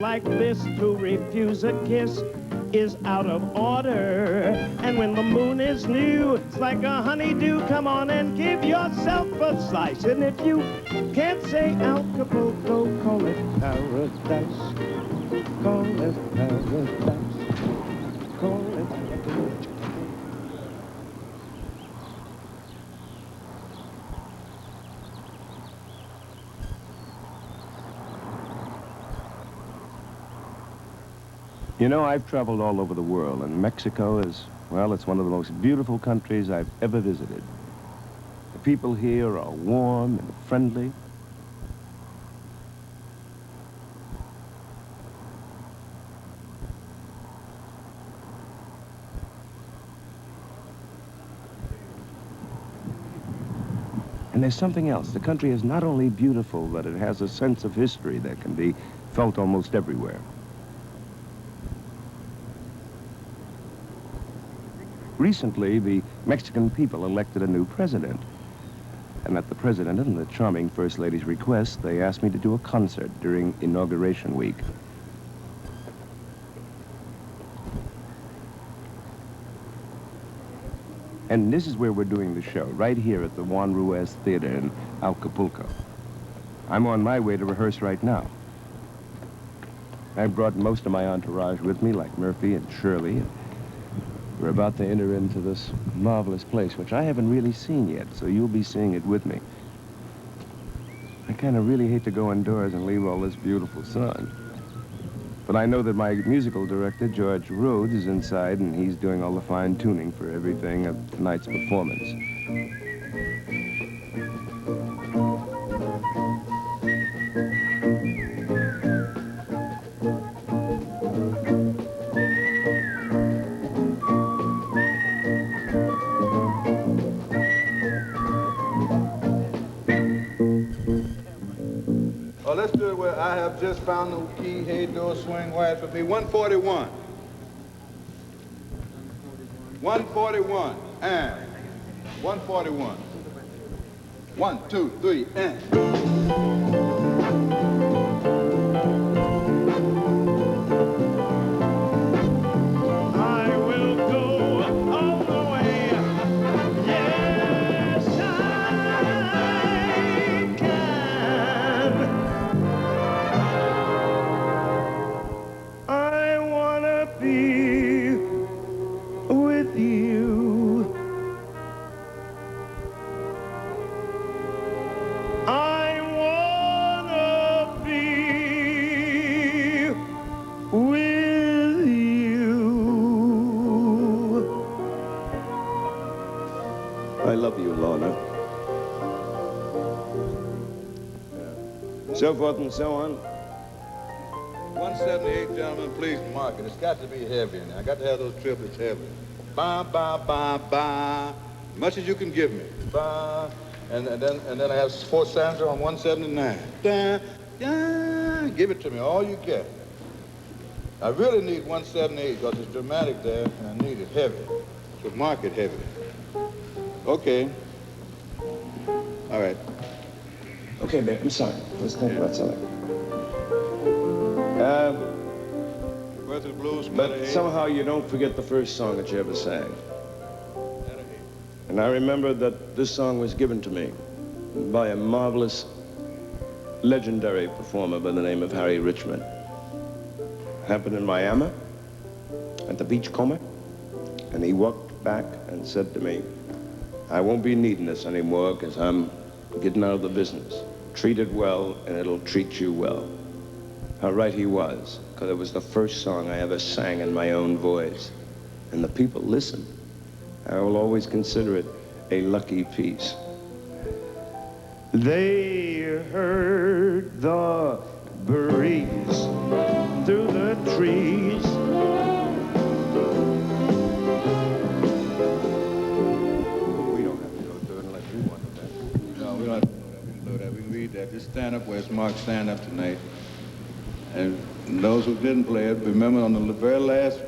Like this, to refuse a kiss is out of order. And when the moon is new, it's like a honeydew. Come on and give yourself a slice. And if you can't say Acapulco, call it paradise. Call it paradise. Call it paradise. You know, I've traveled all over the world, and Mexico is, well, it's one of the most beautiful countries I've ever visited. The people here are warm and friendly. And there's something else. The country is not only beautiful, but it has a sense of history that can be felt almost everywhere. Recently, the Mexican people elected a new president. And at the president and the charming First Lady's request, they asked me to do a concert during Inauguration Week. And this is where we're doing the show, right here at the Juan Ruiz Theater in Acapulco. I'm on my way to rehearse right now. I brought most of my entourage with me, like Murphy and Shirley. We're about to enter into this marvelous place, which I haven't really seen yet, so you'll be seeing it with me. I kind of really hate to go indoors and leave all this beautiful sun. But I know that my musical director, George Rhodes, is inside, and he's doing all the fine-tuning for everything of tonight's performance. Let's do it where I have just found the key, hey, door, swing wide for me. 141. 141, and 141. 1, 2, 3, and. I love you, Lorna. So forth and so on. 178, gentlemen, please mark it. It's got to be heavy now. I got to have those triplets heavy. Ba, ba, ba, ba. Much as you can give me. Ba. And then I have 4 stanzas on 179. Da, da. Give it to me, all you get. I really need 178 because it's dramatic there, and I need it heavy. So mark it heavy. Okay. All right. Okay, babe, I'm sorry. Let's think about something. Birth of the Blues, But somehow you don't forget the first song that you ever sang. And I remember that this song was given to me by a marvelous, legendary performer by the name of Harry Richmond. Happened in Miami, at the Beachcomber, and he walked back and said to me, I won't be needing this anymore because I'm getting out of the business. Treat it well and it'll treat you well. How right he was, because it was the first song I ever sang in my own voice. And the people listened. I will always consider it a lucky piece. They heard the breeze through the trees. We don't have to go through it unless you want to. No, we don't have to do that. We can do that. We can read that. Just stand up where it's marked stand up tonight. And those who didn't play it, remember on the very last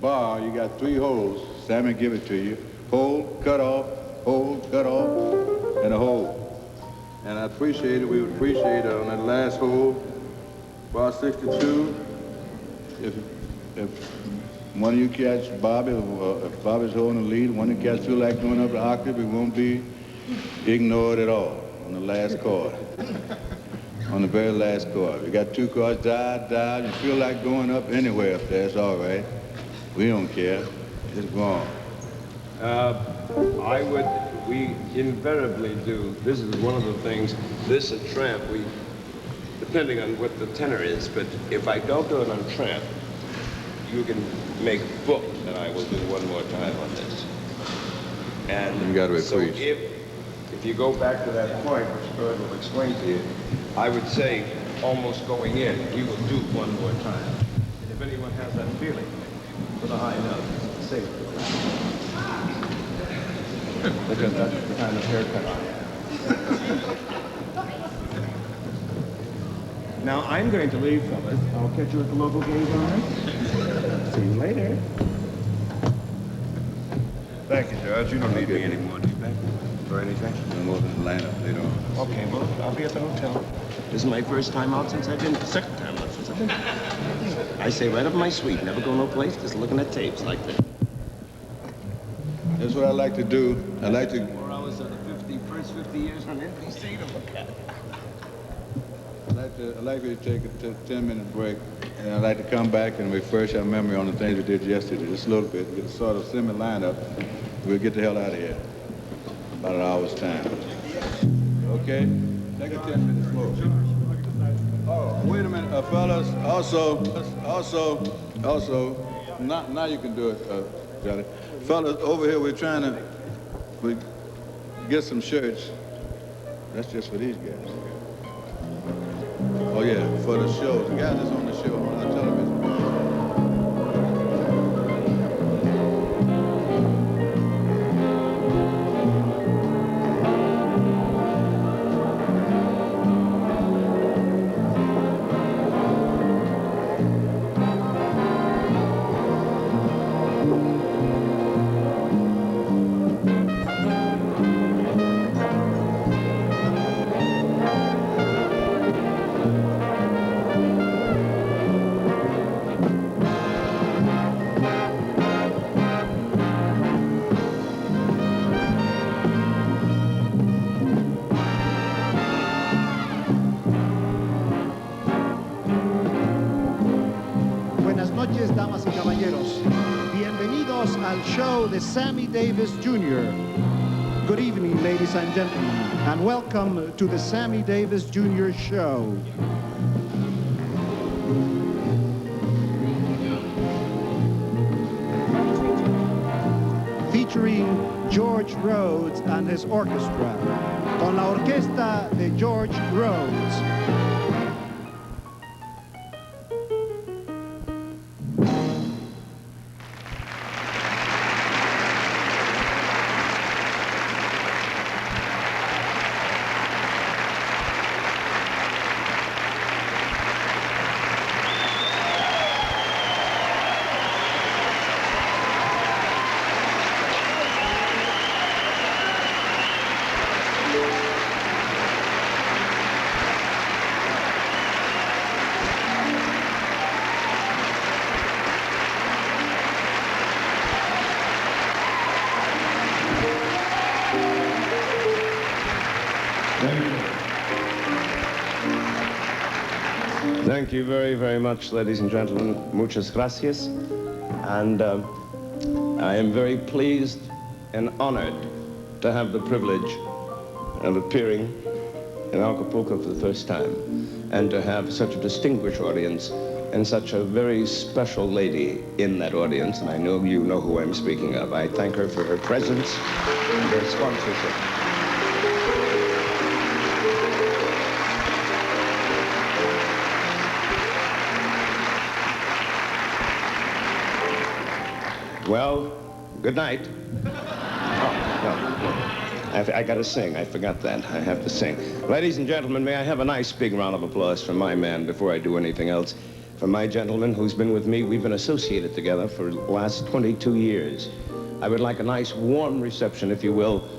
bar, you got 3 holes. Sammy give it to you. Hold, cut off, and a hold. And I appreciate it. We would appreciate it on that last hole. Bar 62, if one of you cats, Bobby, if Bobby's holding the lead, one of you cats feel like going up the octave, it won't be ignored at all on the last chord. On the very last chord. We got 2 chords, dial. You feel like going up anywhere up there, it's all right. We don't care. Just go on. We invariably do. This is one of the things, this at tramp, depending on what the tenor is, but if I don't do it on tramp, you can make book that I will do one more time on this. And You gotta so repeat. if you go back to that point, which George will explain to you, I would say, almost going in, we will do one more time. And if anyone has that feeling, with a high note, sing it. Because that's the kind of haircut I have. Now, I'm going to leave, fellas. I'll catch you at the local game, all right? See you later. Thank you, George. You don't need me anymore, do you, back? For anything? I'm over in the lineup later on. Okay, well, I'll be at the hotel. This is my first time out since I've been, second time out since I've been. I stay right up in my suite, never go no place, just looking at tapes like this. That's what I like to do. I like to... 4 hours of the first 50 years on NBC to look at. I like to take a 10-minute break, and I like to come back and refresh our memory on the things we did yesterday, just a little bit, get a sort of semi-lineup. We'll get the hell out of here. About an hour's time. Okay? Take a 10-minute slow. Oh, wait a minute, fellas. Also, now you can do it, Johnny. Fellas, over here we get some shirts. That's just for these guys. Oh yeah, for the shows. The guys that's on the show, on our television. Damas y caballeros, bienvenidos al show de Sammy Davis Jr. Good evening, ladies and gentlemen, and welcome to the Sammy Davis Jr. Show. Featuring George Rhodes and his orchestra, con la orquesta de George Rhodes. Thank you very, very much, ladies and gentlemen. Muchas gracias. And I am very pleased and honored to have the privilege of appearing in Acapulco for the first time and to have such a distinguished audience and such a very special lady in that audience. And I know you know who I'm speaking of. I thank her for her presence and her sponsorship. Well, good night. Oh, no. I gotta sing. I forgot that. I have to sing. Ladies and gentlemen, may I have a nice big round of applause for my man before I do anything else. For my gentleman who's been with me. We've been associated together for the last 22 years. I would like a nice warm reception, if you will,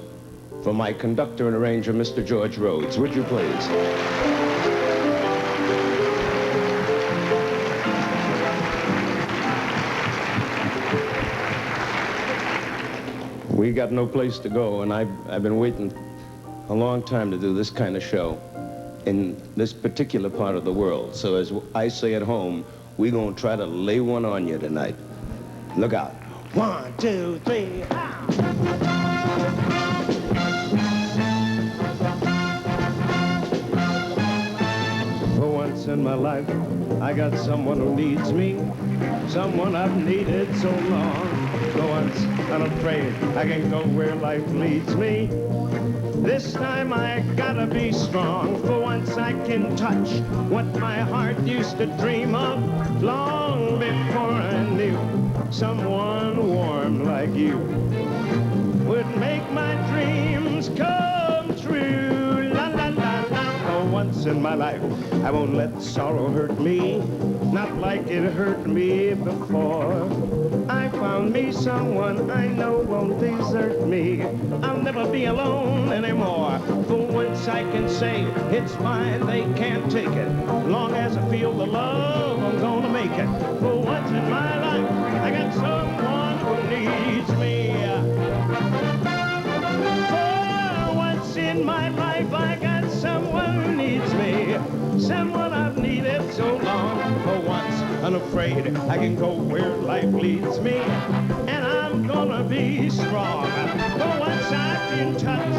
for my conductor and arranger, Mr. George Rhodes. Would you please? We got no place to go, and I've been waiting a long time to do this kind of show in this particular part of the world. So as I say at home, we're gonna try to lay one on you tonight. Look out. 1, 2, 3, For once in my life, I got someone who needs me, someone I've needed so long. For once, unafraid, I can go where life leads me. This time I gotta be strong. For once I can touch what my heart used to dream of long before I knew someone warm like you would make my dreams come true. La la la la. For once in my life, I won't let sorrow hurt me, not like it hurt me before. I found me someone I know won't desert me. I'll never be alone anymore. For once I can say it's fine, they can't take it. Long as I feel the love, I'm gonna make it. For once in my life, I got someone who needs me. For once in my life, I got someone who needs me. Someone I've needed so long. For once, unafraid, I can go where life leads me, and I'm gonna be strong. For once I can touch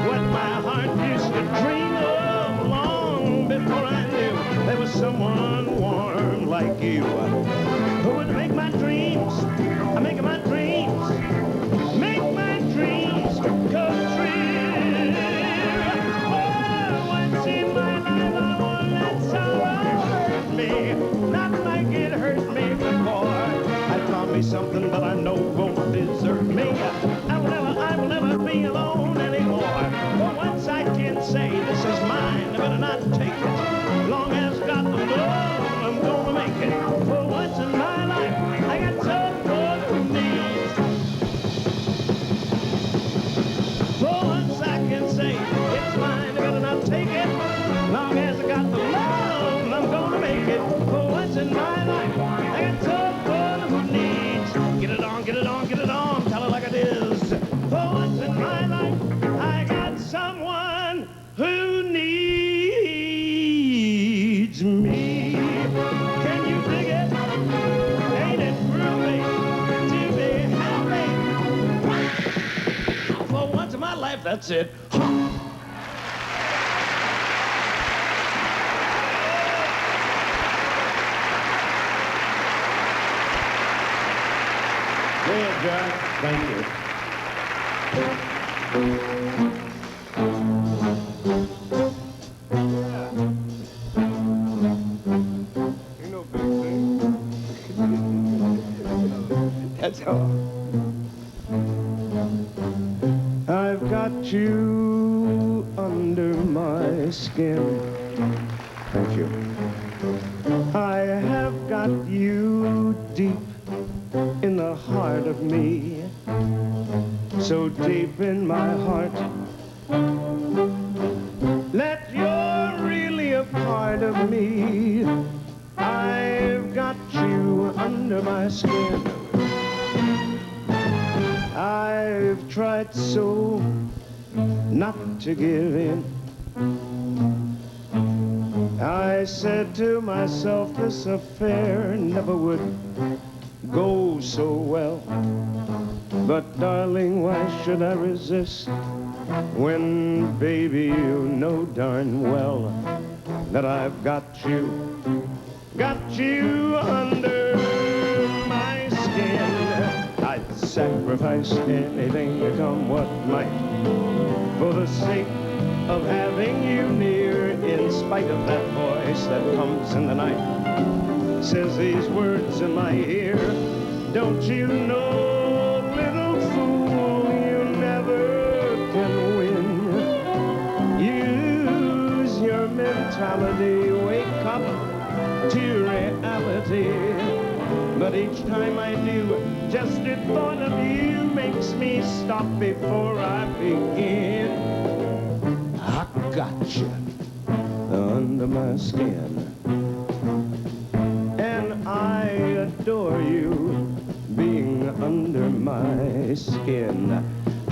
what my heart used to dream of long before I knew there was someone warm like you who would make my dreams, make my dreams, make my dreams come true. For once in my life, I won't let sorrow hurt me, not like it hurt me before. I found me something that I know won't desert me. I will never be alone anymore. For once I can say this is mine, I better not take it. Long as I got the love, I'm gonna make it. For once in my life, I got someone who needs. For once I can say it's mine, I better not take it. Long as I got the love, I'm gonna make it. For once in my life, I got someone who needs. Get it on, get it on, get it on, tell it like it is. For once in my life, I got someone who needs me. Can you dig it? Ain't it groovy to be happy? For once in my life, that's it. Yeah, Jack. Thank you. Ain't no big thing. That's all. I've got you under my skin. Thank you. I have got you deep in the heart of me, so deep in my heart that you're really a part of me. I've got you under my skin. I've tried so not to give in. I said to myself this affair never would go so well. But darling, why should I resist when, baby, you know darn well that I've got you under my skin. I'd sacrifice anything to come what might for the sake of having you near, in spite of that voice that comes in the night, says these words in my ear. Don't you know, little fool, you never can win. Use your mentality, wake up to reality. But each time I do, just the thought of you makes me stop before I begin. I got you under my skin, and I adore you being under my skin.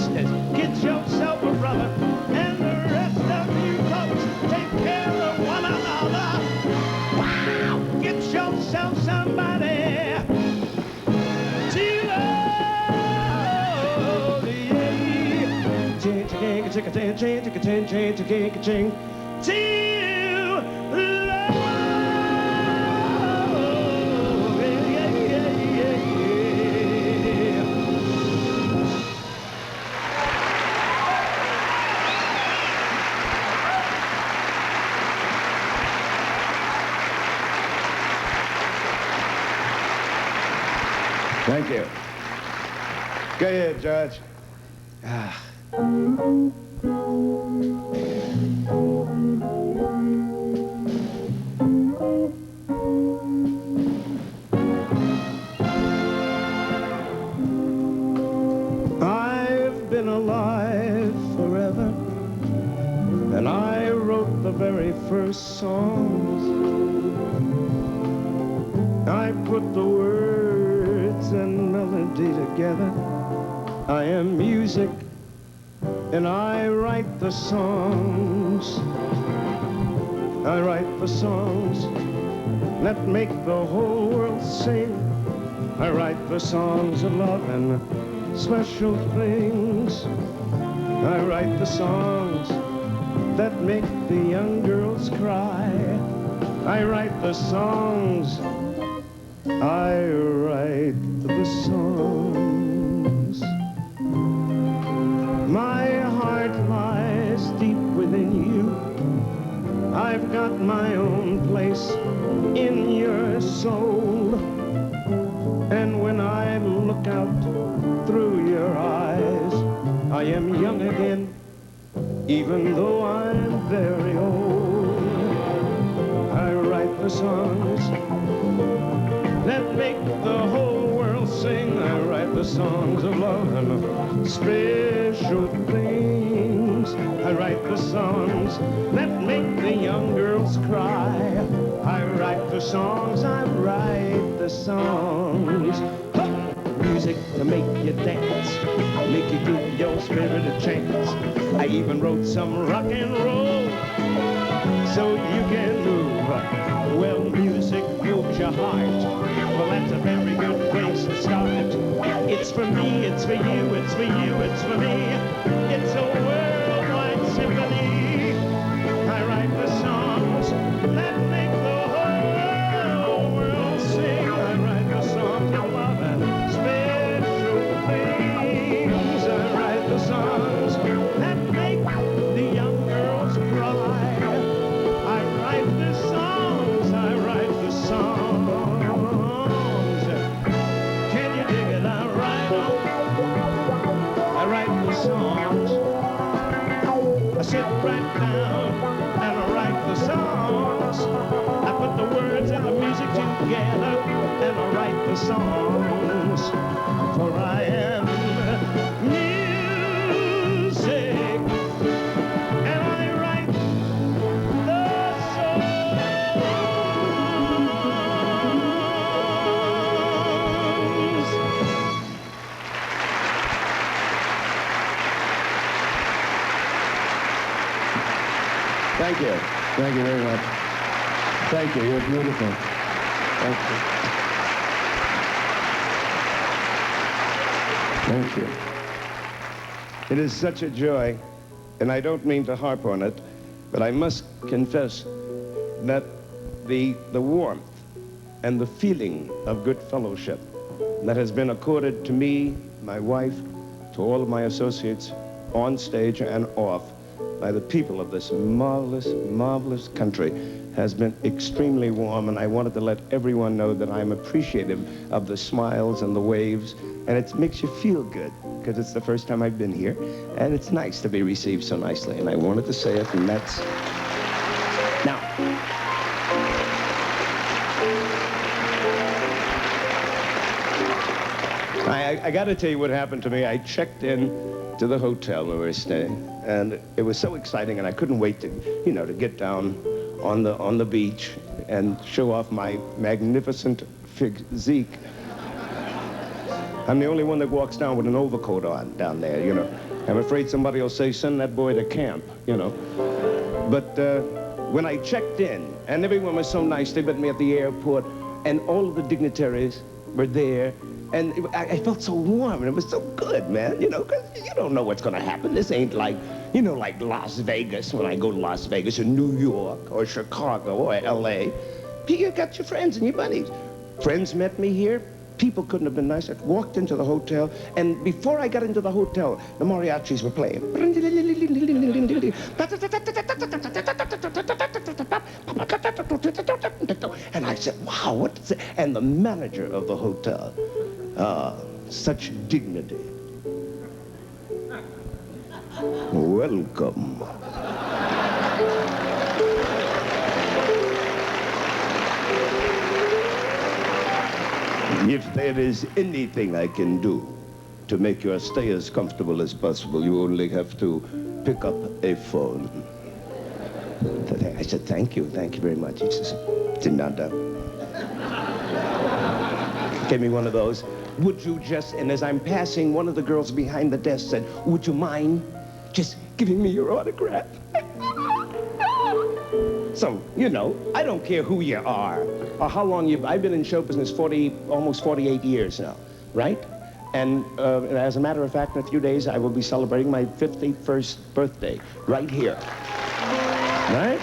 sisters, get yourself a brother, and the rest of you folks take care of one another. Wow! Get yourself somebody to love. Thank you. Go ahead, George. I've been alive forever, and I wrote the very first songs. I put the words and melody together. I am music, and I write the songs. I write the songs that make the whole world sing. I write the songs of love and special things. I write the songs that make the young girls cry. I write the songs. I write the songs. My heart lies deep within you. I've got my own place in your soul. And when I look out through your eyes, I am young again, even though I'm very old. I write the songs that make the whole world sing. I write the songs of love and special things. I write the songs that make the young girls cry. I write the songs, I write the songs. Huh! Music to make you dance, make you give your spirit a chance. I even wrote some rock and roll so you can move. Well, music moves your heart. Well, that's a very good place to start. It's for me, it's for you, it's for you, it's for me. It's a worldwide symphony. I write the songs that make the whole world sing. I write the songs of love and special things. I write the songs that make the young girls cry. I write the songs, I write the songs. Can you dig it? I write the songs. I sit right down and I write the songs. I put the words and the music together and I write the songs. For I am music and I write the songs. Thank you. Thank you very much. Thank you. You're beautiful. Thank you. Thank you. It is such a joy, and I don't mean to harp on it, but I must confess that the warmth and the feeling of good fellowship that has been accorded to me, my wife, to all of my associates on stage and off, by the people of this marvelous, marvelous country has been extremely warm, and I wanted to let everyone know that I'm appreciative of the smiles and the waves, and it makes you feel good, because it's the first time I've been here, and it's nice to be received so nicely, and I wanted to say it, and that's... Now, I got to tell you what happened to me. I checked in to the hotel where we were staying, and it was so exciting, and I couldn't wait to, you know, to get down on the beach and show off my magnificent physique. I'm the only one that walks down with an overcoat on down there, you know. I'm afraid somebody will say, send that boy to camp, you know. But when I checked in, and everyone was so nice, they met me at the airport, and all of the dignitaries were there, and I felt so warm, and it was so good, man, you know, because you don't know what's going to happen. This ain't like, you know, like Las Vegas, when I go to Las Vegas, or New York, or Chicago, or L.A. You got your friends and your buddies. Friends met me here. People couldn't have been nicer. I walked into the hotel, and before I got into the hotel, the mariachis were playing. And I said, wow, what's it? And the manager of the hotel, such dignity. Welcome. If there is anything I can do to make your stay as comfortable as possible, you only have to pick up a phone. I said, thank you very much. He says, sit down. Gave me one of those. Would you just, and as I'm passing, one of the girls behind the desk said, would you mind just giving me your autograph? So, you know, I don't care who you are or how long I've been in show business almost 48 years now, right? And as a matter of fact, in a few days, I will be celebrating my 51st birthday right here, right?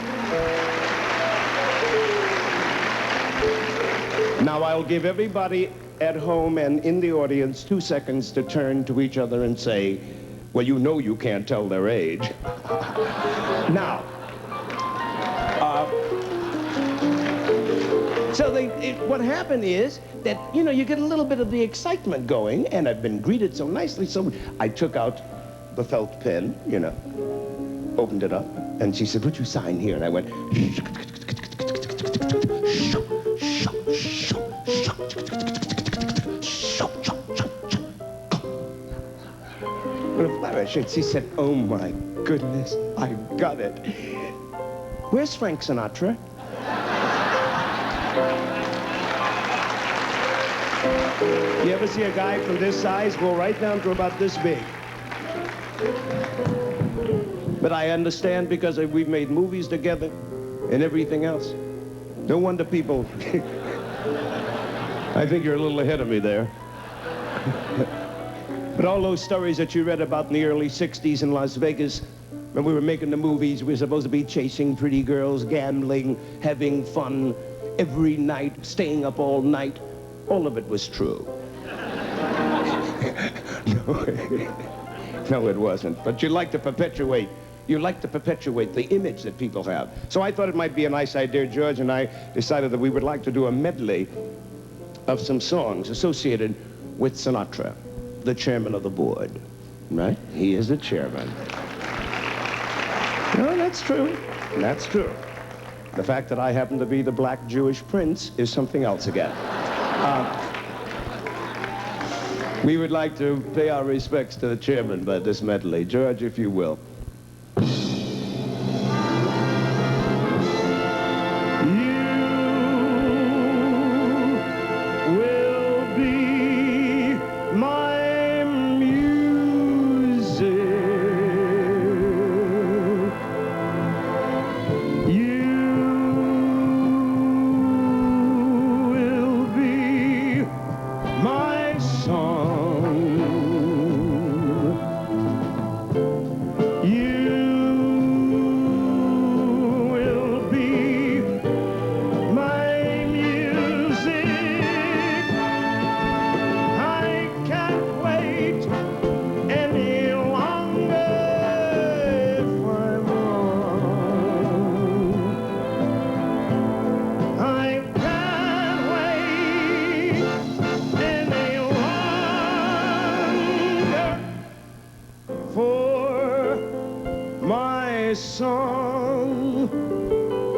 Now, I'll give everybody at home and in the audience 2 seconds to turn to each other and say, well, you know you can't tell their age. Now, so what happened is that, you know, you get a little bit of the excitement going, and I've been greeted so nicely, so I took out the felt pen, you know, opened it up, and she said, would you sign here? And I went, she said, oh my goodness, I've got it. Where's Frank Sinatra? You ever see a guy from this size go right down to about this big? But I understand because we've made movies together and everything else. No wonder people... I think you're a little ahead of me there. But all those stories that you read about in the early 60s in Las Vegas, when we were making the movies, we were supposed to be chasing pretty girls, gambling, having fun every night, staying up all night. All of it was true. No, it wasn't. But you like to perpetuate the image that people have. So I thought it might be a nice idea. George and I decided that we would like to do a medley of some songs associated with Sinatra, the chairman of the board, right? He is the chairman. No, that's true. That's true. The fact that I happen to be the black Jewish prince is something else again. We would like to pay our respects to the chairman by this medley. George, if you will.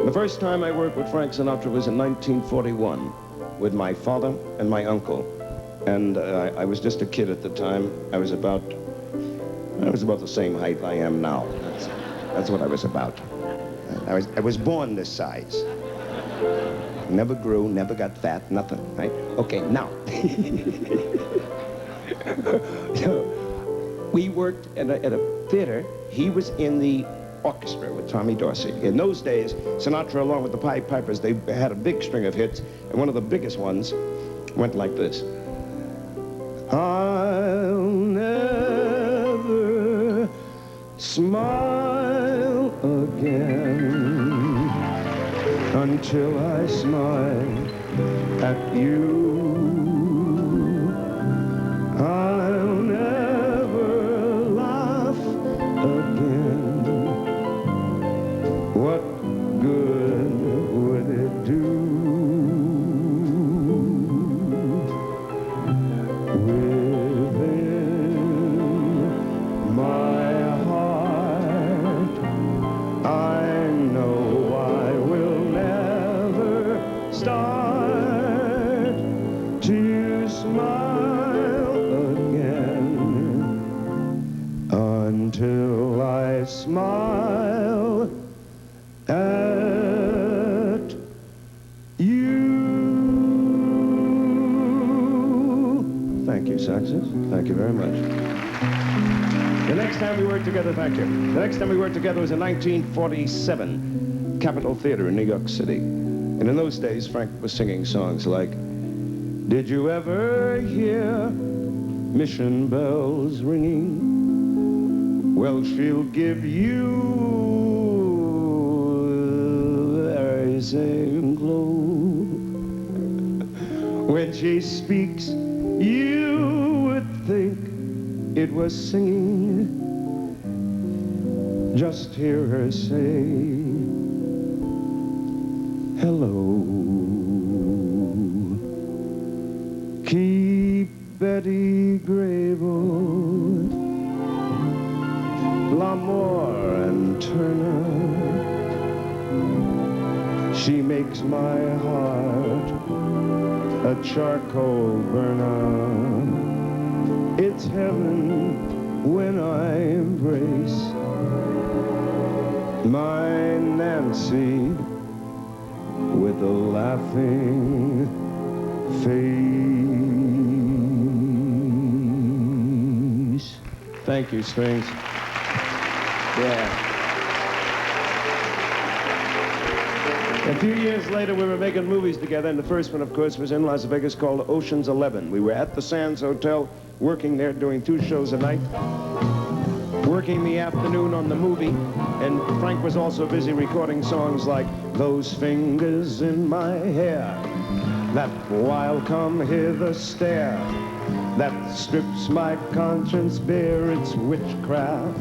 The first time I worked with Frank Sinatra was in 1941 with my father and my uncle. And I was just a kid at the time. I was about the same height I am now. That's what I was about. I was born this size. Never grew, never got fat, nothing, right? Okay, now. We worked at a theater. He was in the orchestra with Tommy Dorsey. In those days, Sinatra, along with the Pied Pipers, they had a big string of hits, and one of the biggest ones went like this. I'll never smile again until I smile at you. I'll never laugh again. What good would it do? Within my heart, I know I will never start to smile again until I smile at you. Thank you, Saxons. Thank you very much. The next time we worked together, thank you. The next time we worked together was in 1947, Capitol Theater in New York City. And in those days, Frank was singing songs like, did you ever hear mission bells ringing? Well, she'll give you the same glow. When she speaks, you would think it was singing. Just hear her say, hello. Keep Betty Grable, L'Amour and Turner. She makes my heart a charcoal burner. It's heaven when I embrace my Nancy with a laughing face. Thank you, Strings. Yeah. A few years later, we were making movies together, and the first one, of course, was in Las Vegas called Ocean's 11. We were at the Sands Hotel, working there, doing 2 shows a night, working the afternoon on the movie, and Frank was also busy recording songs like Those Fingers in My Hair, That While Come Hither Stare, That Strips My Conscience Bare, It's Witchcraft.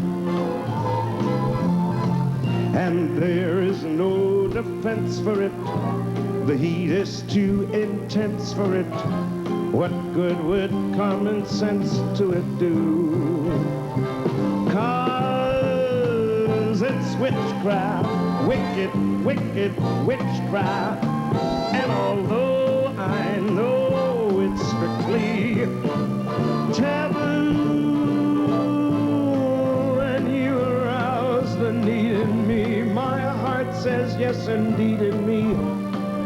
And there is no defense for it. The heat is too intense for it. What good would common sense to it do? 'Cause it's witchcraft, wicked, wicked witchcraft. And although I know it's strictly taboo, when you arouse the need in me, my heart says yes indeed in me.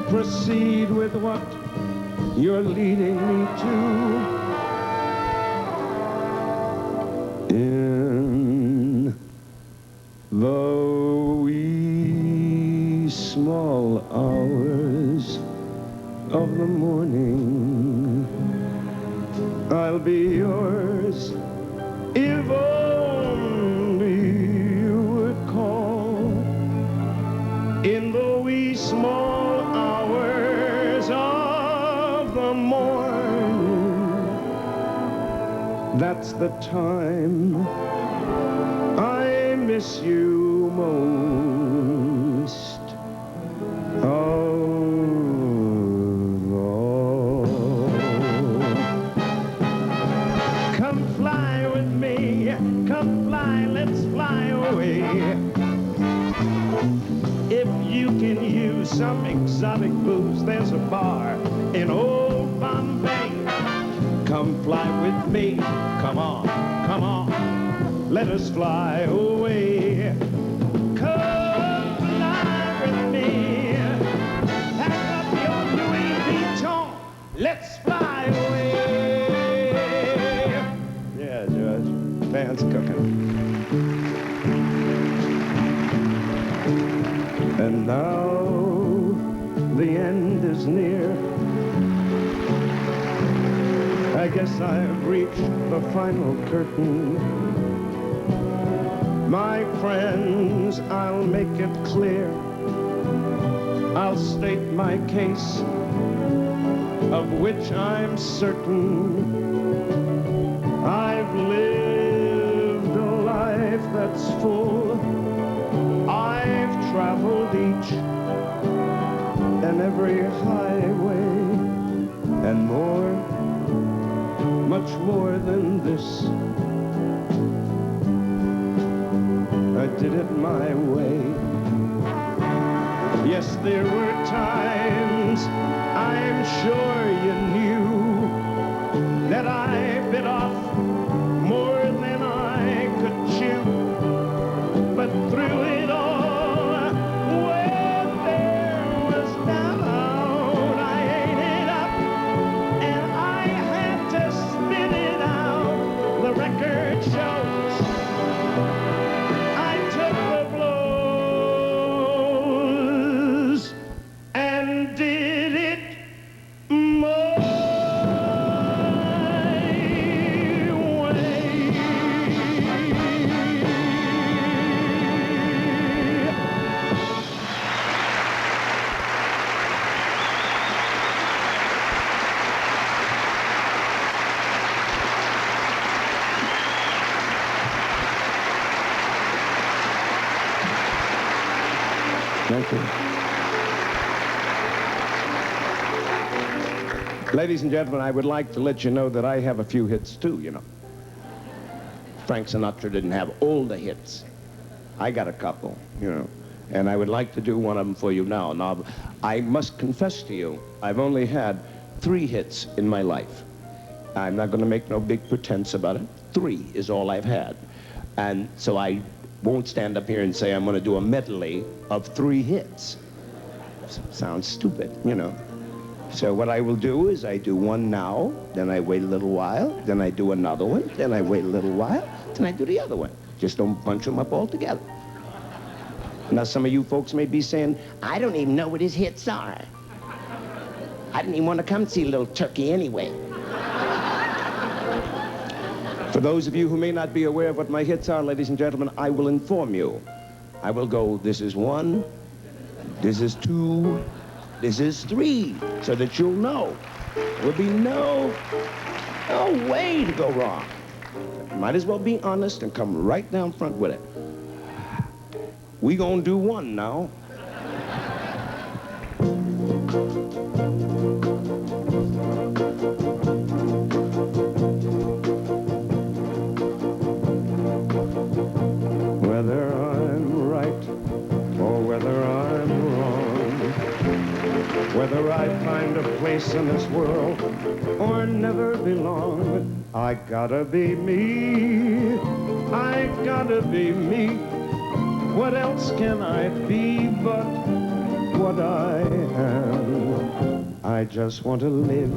Proceed with what you're leading me to. In the wee small hours of the morning, I'll be yours if only you would call. In the wee small hours of the morning, that's the time I miss you most of all. Come fly with me, come fly, let's fly away. If you can use some exotic booze, there's a bar in old Bombay. Come fly with me, come on, let us fly away. Come fly with me, pack up your Louis Vuitton, let's fly away. I've reached the final curtain. My friends, I'll make it clear. I'll state my case, of which I'm certain. I've lived a life that's full. I've traveled each and every highway, and more, much more than this. I did it my way. Yes, there were times, I'm sure you knew, that I bit off more than I could chew. But through it all, when there was doubt, I ate it up, and I had to spit it out. The record shows I took the blows and did it my way. Thank you. Ladies and gentlemen, I would like to let you know that I have a few hits too, you know. Frank Sinatra didn't have all the hits. I got a couple, you know. And I would like to do one of them for you now. Now, I must confess to you, I've only had 3 hits in my life. I'm not going to make no big pretense about it. 3 is all I've had. And so I won't stand up here and say I'm going to do a medley of 3 hits. Sounds stupid, you know. So what I will do is I do one now, then I wait a little while, then I do another one, then I wait a little while, then I do the other one. Just don't bunch them up all together. Now some of you folks may be saying, I don't even know what his hits are. I didn't even want to come see Little Turkey anyway. For those of you who may not be aware of what my hits are, ladies and gentlemen, I will inform you. I will go, this is 1, this is 2, this is 3, so that you'll know. There will be no way to go wrong. Might as well be honest and come right down front with it. We gonna do 1 now. Whether I'm right or whether I'm wrong, whether I find a place in this world or never belong, I gotta be me, I gotta be me. What else can I be but what I am? I just want to live,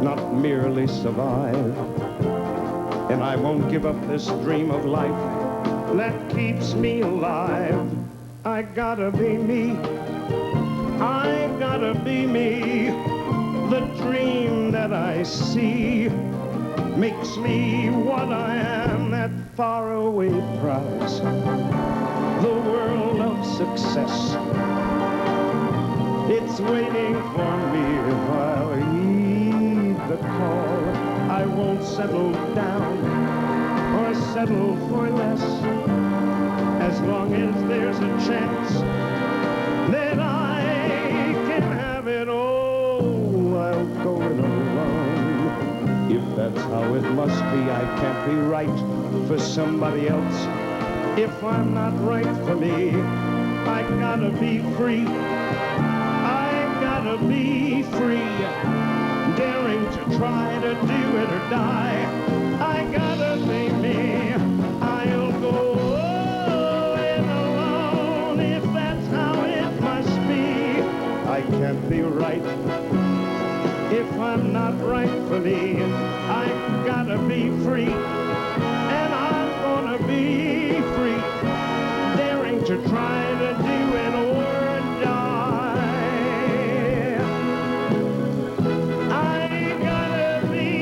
not merely survive. And I won't give up this dream of life that keeps me alive. I gotta be me, I gotta be me. The dream that I see makes me what I am, that faraway prize, the world of success. It's waiting for me if I'll heed the call. I won't settle down or settle for less, as long as there's a chance that I can have it all. I'll go it alone. If that's how it must be, I can't be right for somebody else. If I'm not right for me, I gotta be free. I gotta be free. Daring to try to do it or die. I gotta be me. I'll go it alone if that's how it must be. I can't be right if I'm not right for me. I gotta be free, and I'm gonna be free. Daring to try to do it or die. I gotta be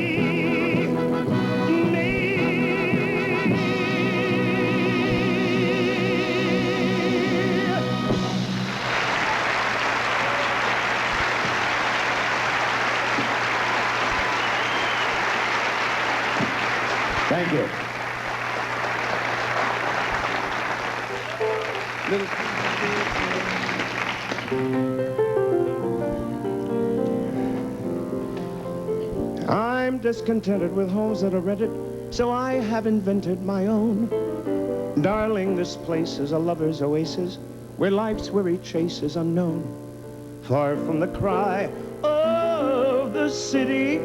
I'm discontented with homes that are rented, so I have invented my own. Darling, this place is a lover's oasis where life's weary chase is unknown. Far from the cry of the city,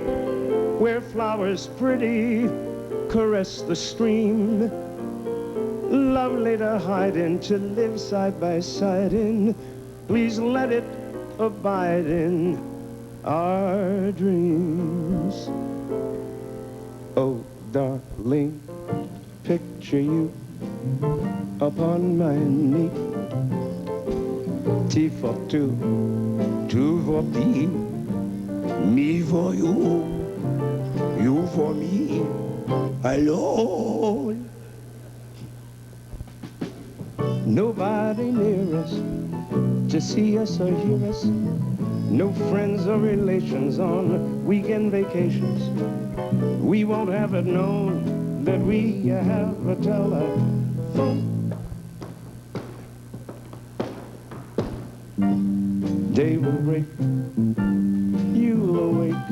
where flowers pretty caress the stream. Lovely to hide in, to live side by side in. Please let it abide in our dreams. Oh, darling, picture you upon my knee. T for two, two for me for you, you for me, alone. Nobody near us to see us or hear us. No friends or relations on weekend vacations. We won't have it known that we have a telephone. Day will break, you'll awake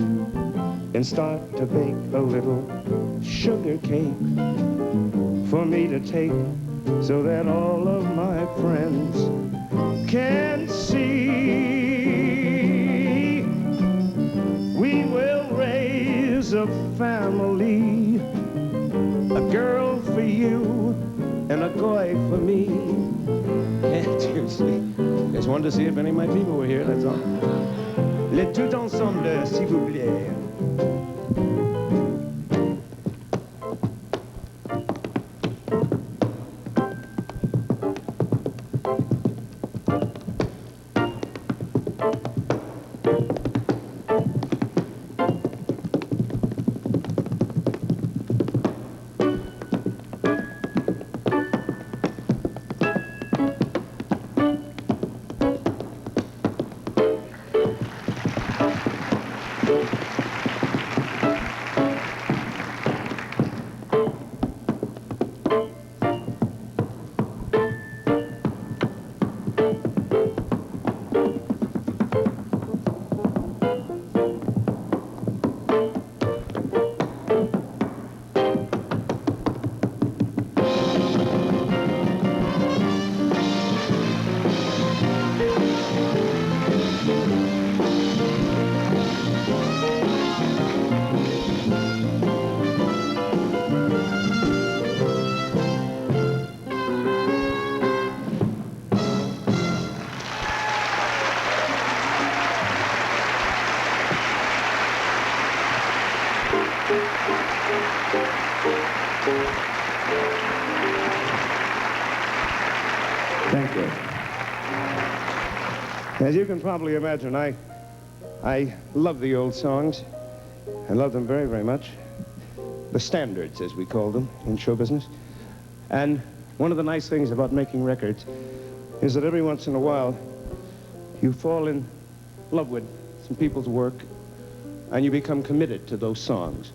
and start to bake a little sugar cake for me to take, so that all of my friends can see. We will raise a family, a girl for you and a boy for me. Can't you see? Just wanted to see if any of my people were here, that's all. Les tout ensemble, s'il vous plaît. Thank you. As you can probably imagine, I love the old songs. I love them very, very much. The standards, as we call them in show business. And one of the nice things about making records is that every once in a while, you fall in love with some people's work and you become committed to those songs.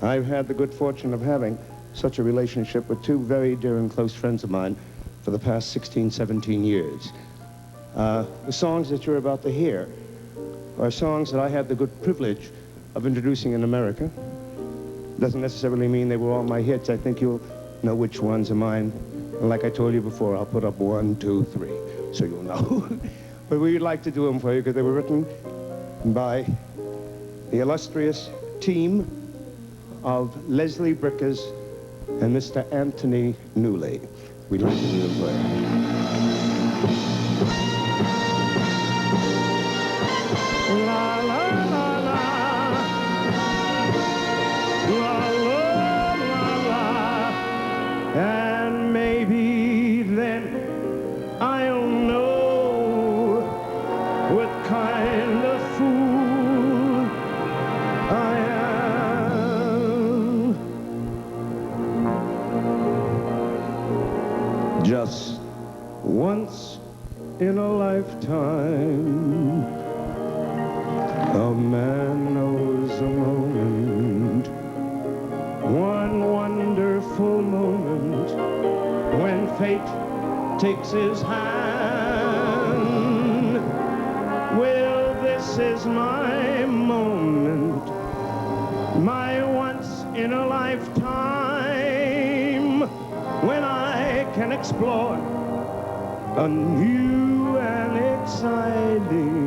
I've had the good fortune of having such a relationship with two very dear and close friends of mine for the past 16, 17 years. The songs that you're about to hear are songs that I had the good privilege of introducing in America. Doesn't necessarily mean they were all my hits. I think you'll know which ones are mine. And like I told you before, I'll put up 1, 2, 3, so you'll know. But we'd like to do them for you because they were written by the illustrious team of Leslie Brickers and Mr. Anthony Newley. We'd like to do them for you. La, la, la, la. La, la, la, la. And maybe then I'll know what kind of fool I am. Just once in a lifetime, a man knows a moment, one wonderful moment, when fate takes his hand. Well, this is my moment, my once in a lifetime, when I can explore a new and exciting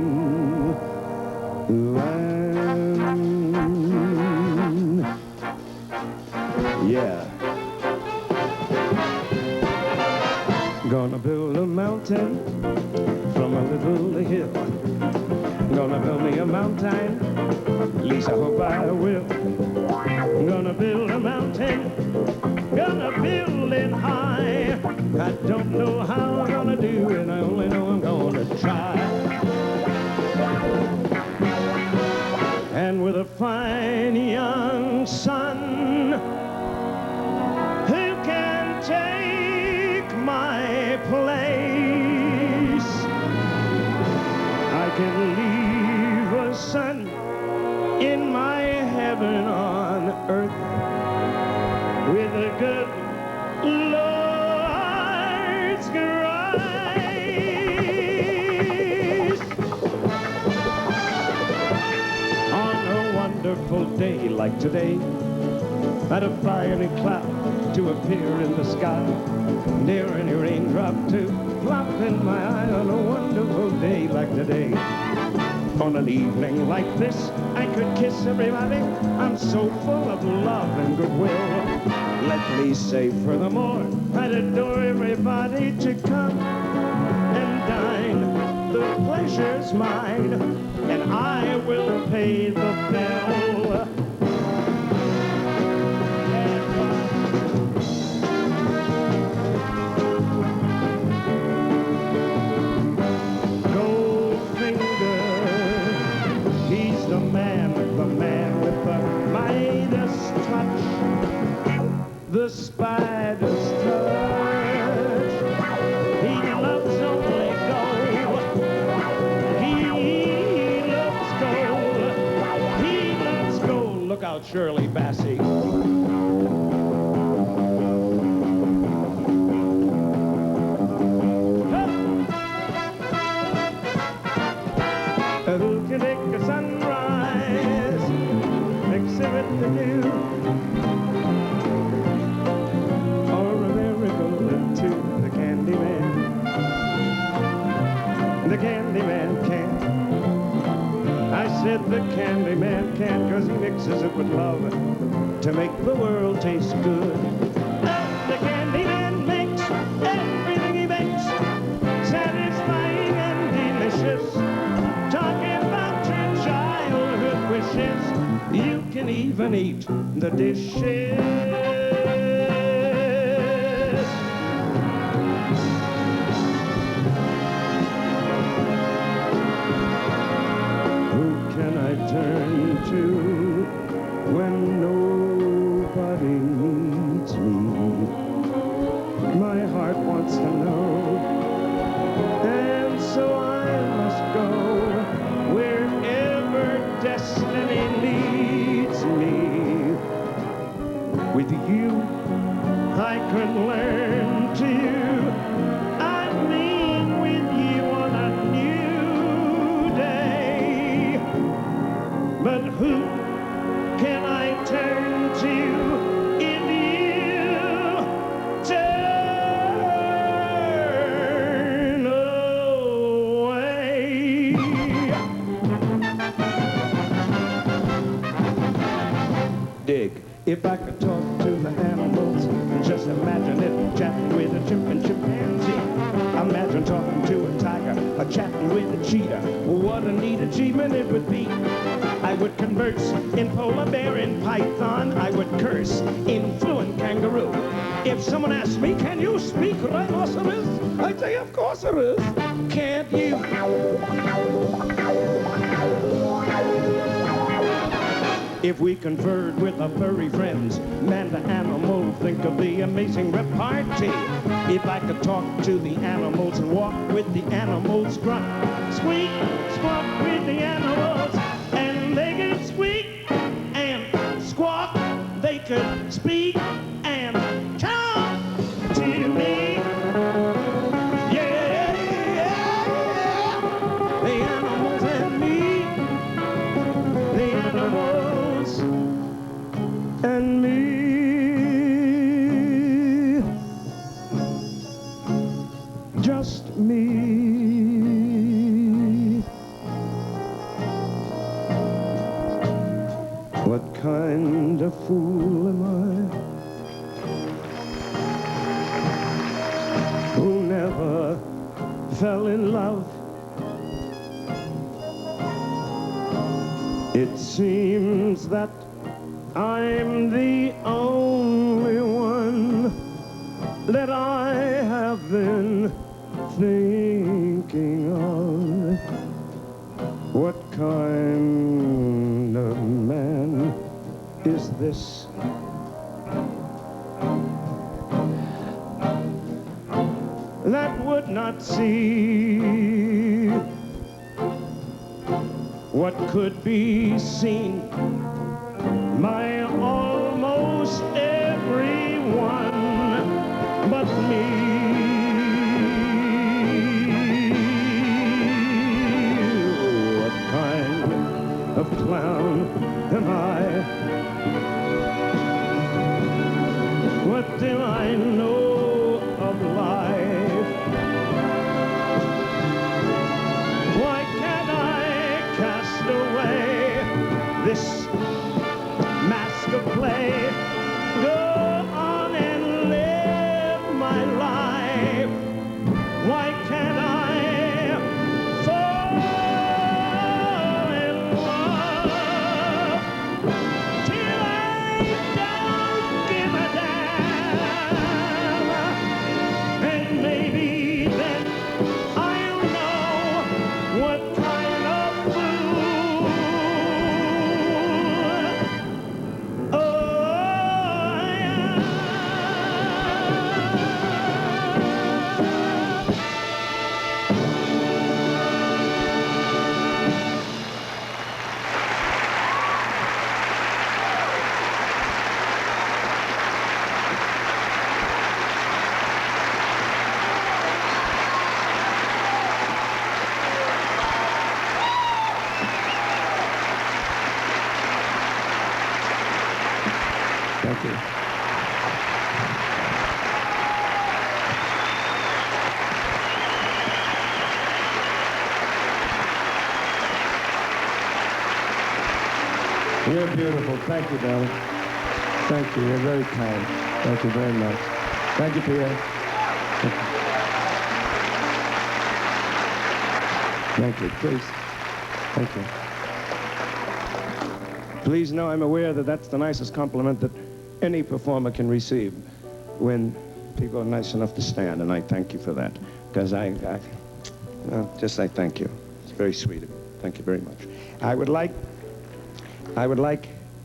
land. Yeah. Gonna build a mountain from a little hill. Gonna build me a mountain, at least I hope I will. Gonna build a mountain, gonna build it high. I don't know how I'm gonna do it, I only know I'm gonna try. And with a fine young son who can take my place, I can leave a son in my heaven on earth with a good Lord's grace. On a wonderful day like today, at a fiery cloud to appear in the sky, dare any raindrop to plop in my eye. On a wonderful day like today, on an evening like this, I could kiss everybody. I'm so full of love and goodwill. Let me say furthermore, I'd adore everybody to come and dine. The pleasure's mine, and I will pay the bill. The spider's touch. He loves only gold. He loves gold. He loves gold. Look out, Shirley Bassey. Who can make a sunrise, exhibit the view, the Candyman can't. I said the Candyman can't, 'cause he mixes it with love to make the world taste good. The Candyman makes everything he makes satisfying and delicious. Talking about your childhood wishes, you can even eat the dishes. Turn to when nobody needs me. My heart wants to know, and so I must go wherever destiny leads me. With you, I could learn to, I mean with you on a new day. But who can I turn to if you turn away? Dig. If I could talk to the animals, just imagine it, chatting with a chimp and chimpanzee. Imagine talking to a tiger, or chatting with a cheetah. What a neat achievement it would be. I would converse in polar bear and python. I would curse in fluent kangaroo. If someone asked me, can you speak rhinoceros? I'd say, of course there is. Can't you? If we conferred with our furry friends, man to animal, think of the amazing repartee. If I could talk to the animals and walk with the animals, grunt, squeak, squawk with the animals, and they could squeak and squawk, they could speak and talk to me. just me. What kind of fool am I, who never fell in love? It seems that I'm the only one that I have been thinking of. What kind of man is this? That would not see what could be seen by almost everyone but me. What kind of clown am I? What do I know of life? Why can't I cast away this mask of play? Go on and live my life. Why can't I fall in love till I don't give a damn? And maybe then I'll know what kind of fool I am. Thank you. You're beautiful. Thank you, darling. Thank you. You're very kind. Thank you very much. Thank you, Pierre. Thank you. Please. Thank you. Please know I'm aware that that's the nicest compliment that any performer can receive when people are nice enough to stand, and I thank you for that. Because I thank you. It's very sweet of you. Thank you very much.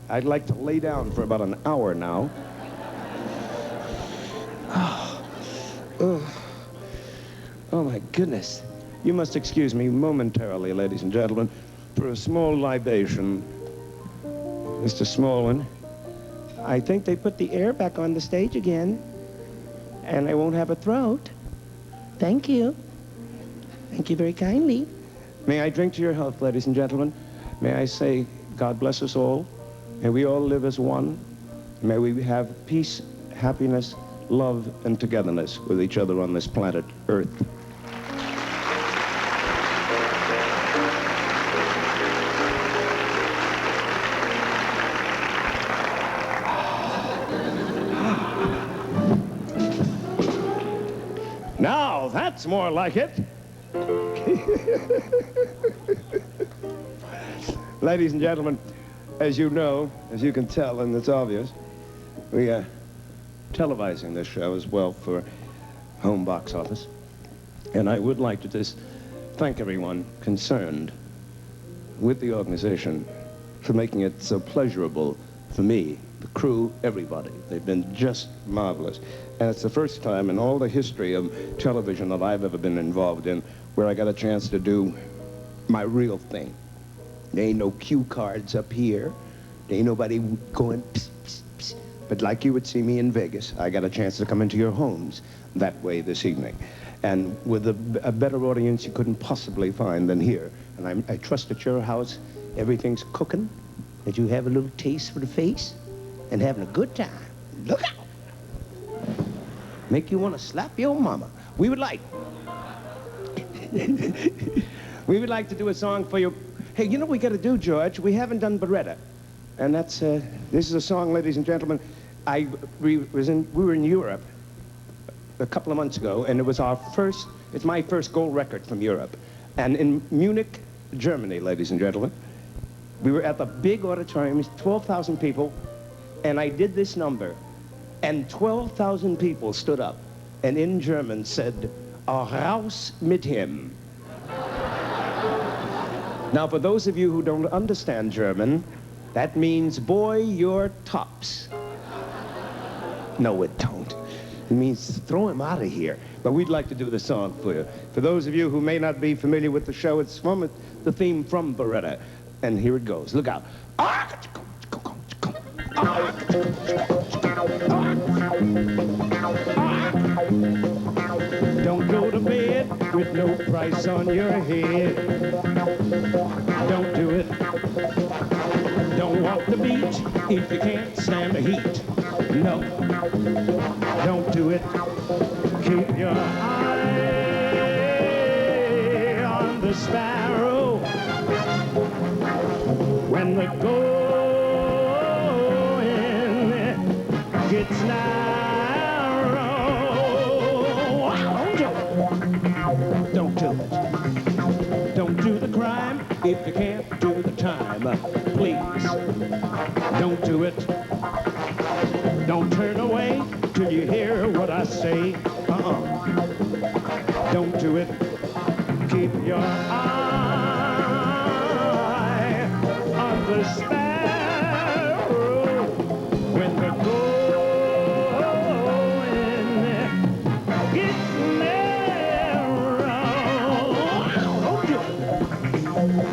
I'd like to lay down for about an hour now. Oh my goodness. You must excuse me momentarily, ladies and gentlemen, for a small libation. Mr. Smallman, I think they put the air back on the stage again, and I won't have a throat. Thank you. Thank you very kindly. May I drink to your health, ladies and gentlemen? May I say, God bless us all. May we all live as one. May we have peace, happiness, love, and togetherness with each other on this planet, Earth. Now, that's more like it. Ladies and gentlemen, as you know, as you can tell, and it's obvious, we are televising this show as well for home box office. And I would like to just thank everyone concerned with the organization for making it so pleasurable for me, the crew, everybody. They've been just marvelous. And it's the first time in all the history of television that I've ever been involved in where I got a chance to do my real thing. There ain't no cue cards up here. There ain't nobody going psst, psst, psst. But like you would see me in Vegas, I got a chance to come into your homes that way this evening. And with a better audience you couldn't possibly find than here. And I trust at your house everything's cooking, that you have a little taste for the face, and having a good time. Look out! Make you want to slap your mama. We would like We would like to do a song for you. Hey, you know what we got to do, George? We haven't done Beretta. And that's, this is a song, ladies and gentlemen. We were in Europe a couple of months ago, and it was it's my first gold record from Europe. And in Munich, Germany, ladies and gentlemen, we were at the big auditorium, 12,000 people, and I did this number, and 12,000 people stood up, and in German said, "Raus mit him." Now, for those of you who don't understand German, that means, boy, you're tops. No, it don't. It means throw him out of here. But we'd like to do the song for you. For those of you who may not be familiar with the show, it's from the theme from Beretta. And here it goes. Look out. Don't go to bed with no price on your head. Don't do it. Don't walk the beach if you can't stand the heat. No, don't do it. Keep your eye on the sparrow. When the going gets narrow, don't do it. Don't do the crime if you can't do the time. Please, don't do it. Don't turn away till you hear what I say. Don't do it. Keep your eye on the sparrow. When the going gets narrow,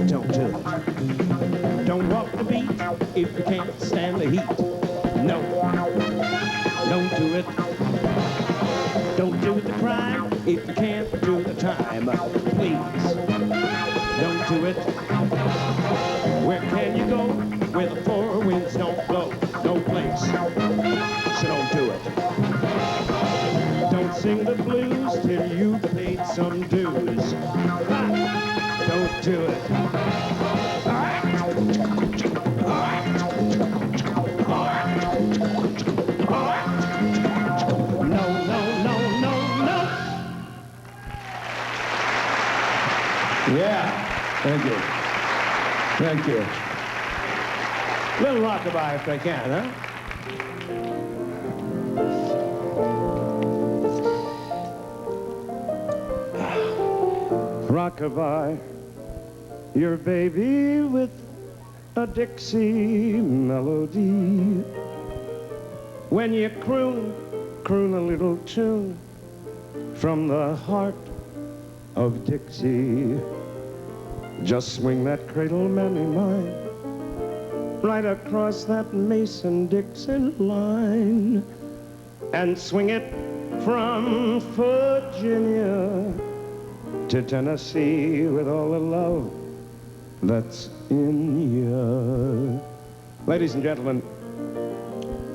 don't do it. Don't walk the beat if you can't stand the heat. No, don't do it. Don't do the crime if you can't do the time. Please, don't do it. Where can you go where the four winds don't blow? No place, so don't do it. Don't sing the blues till you've paid some dues. Don't do it. Yeah, thank you. Thank you. Little rockabye if I can, huh? Rockabye, your baby with a Dixie melody. When you croon a little tune from the heart of Dixie. Just swing that cradle, mammy mine, right across that Mason-Dixon line, and swing it from Virginia to Tennessee with all the love that's in you. Ladies and gentlemen,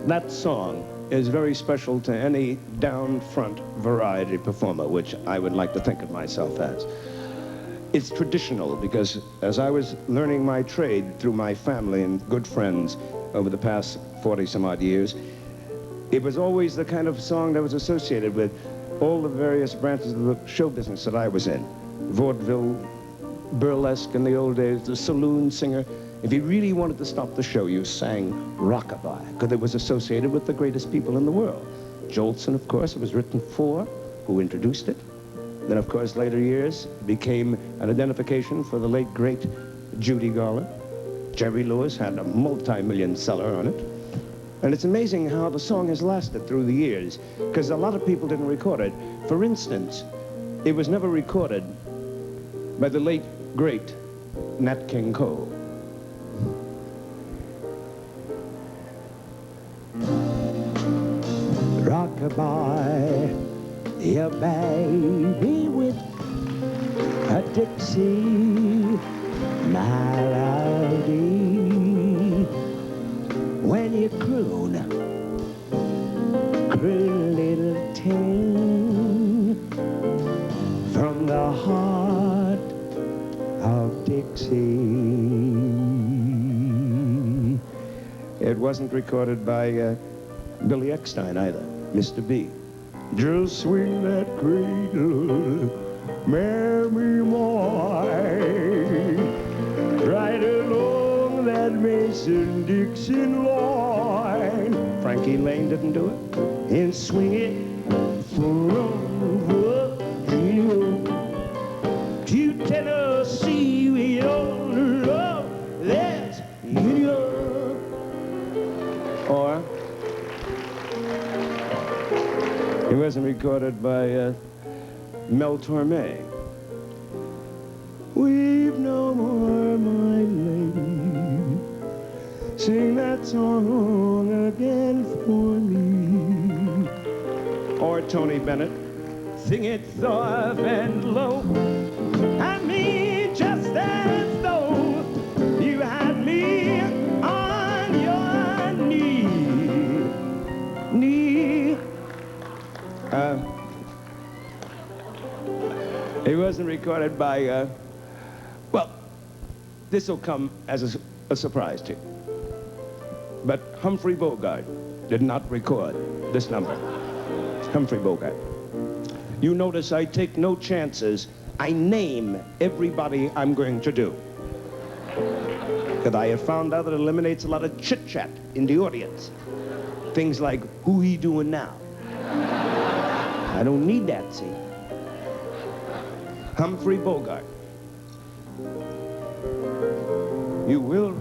that song is very special to any down front variety performer, which I would like to think of myself as. It's traditional because as I was learning my trade through my family and good friends over the past 40 some odd years, it was always the kind of song that was associated with all the various branches of the show business that I was in. Vaudeville, burlesque in the old days, the saloon singer. If you really wanted to stop the show, you sang rockabye, because it was associated with the greatest people in the world. Jolson, of course, it was written for, who introduced it. Then, of course, later years became an identification for the late, great Judy Garland. Jerry Lewis had a multi-million seller on it. And it's amazing how the song has lasted through the years, because a lot of people didn't record it. For instance, it was never recorded by the late, great Nat King Cole. Rockabye, your baby with a Dixie melody. When you croon a little tune from the heart Dixie. It wasn't recorded by Billy Eckstein either, Mr. B. Just swing that cradle, Mammy mine, right along that Mason-Dixon line. Frankie Lane didn't do it. And swing it from Virginia to Tennessee with all the love that's in you. Or it wasn't recorded by Mel Torme. Weep no more, my lady. Sing that song again for me. Or Tony Bennett. Sing it soft and low. I mean, just as though you had me on your knee. It wasn't recorded by, well, this will come as a surprise to you. But Humphrey Bogart did not record this number. Humphrey Bogart. You notice I take no chances. I name everybody I'm going to do. Because I have found out that it eliminates a lot of chit-chat in the audience. Things like, who he doing now? I don't need that, see? Humphrey Bogart. You will.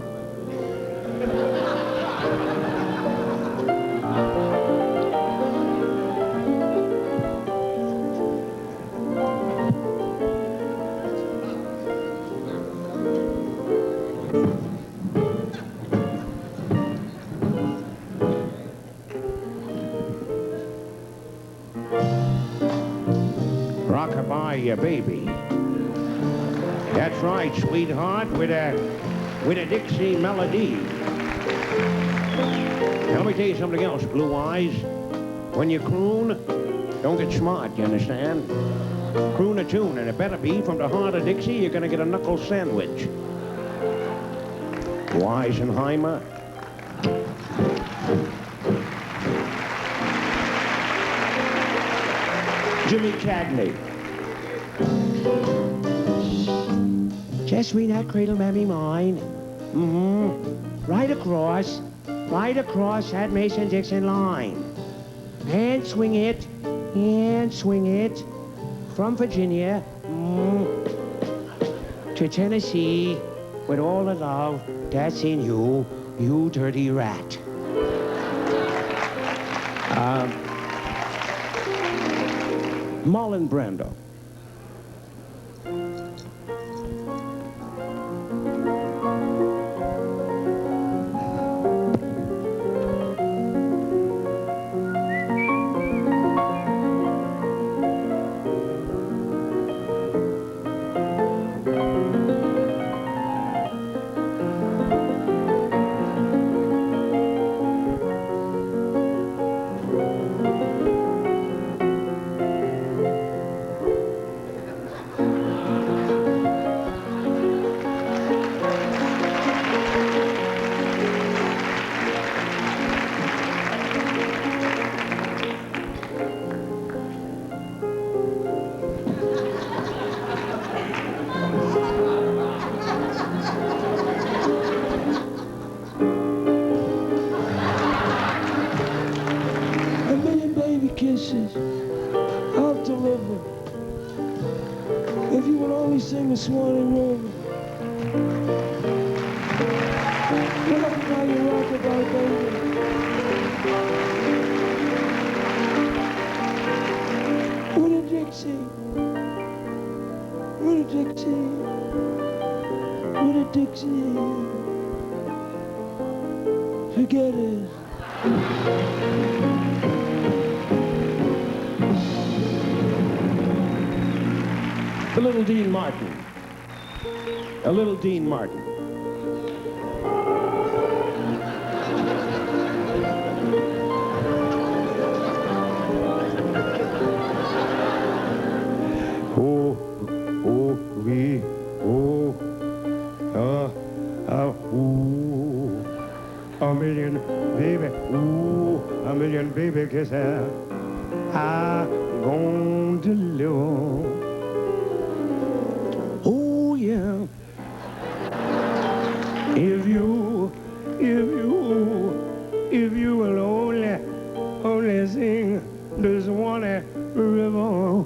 Rockabye, your baby. That's right, sweetheart, with a Dixie melody. Now, let me tell you something else, Blue Eyes. When you croon, don't get smart, you understand? Croon a tune, and it better be from the heart of Dixie. You're gonna get a knuckle sandwich. Weisenheimer. Jimmy Cagney. Just swing that cradle, Mammy mine. Right across that Mason-Dixon line. And swing it, from Virginia to Tennessee with all the love that's in you, you dirty rat. Marlon Brando. Kisses, I'll deliver. If you would only sing the Swanee River. Look up how you rock about, baby. With a Dixie, with a Dixie, with a Dixie. Forget it. A little Dean Martin. A little Dean Martin. Oh, oh, we, oh, baby kisses I want to live. Oh yeah. If you will only sing this one river.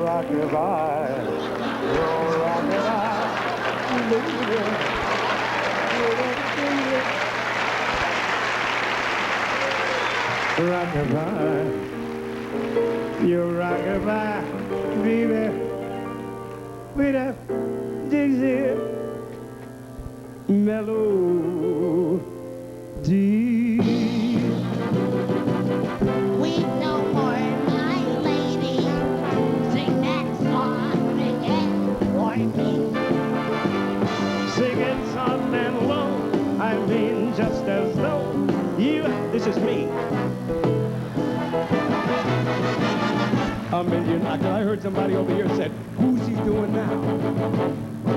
Rock-a-bye, oh rock-a-bye, baby. Rock-a-bye, you rock-a-bye, baby, with that Dixie melody. We no more, my lady. Sing that song again for me. Singing son and low, I mean just as though you, this is me. I heard somebody over here said, who's he doing now?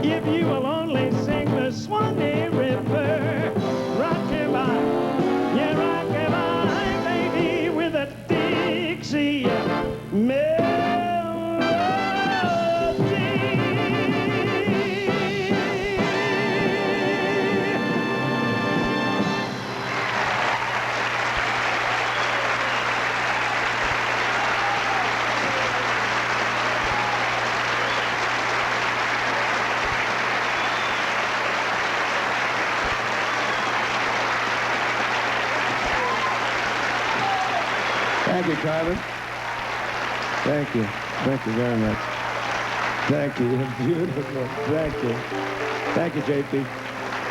If you will only sing the Swanee River, rock-a-bye, yeah, rock-a-bye, baby, with a Dixie melody. Thank you, Carmen. Thank you. Thank you very much. Thank you. Beautiful. Thank you. Thank you, JP.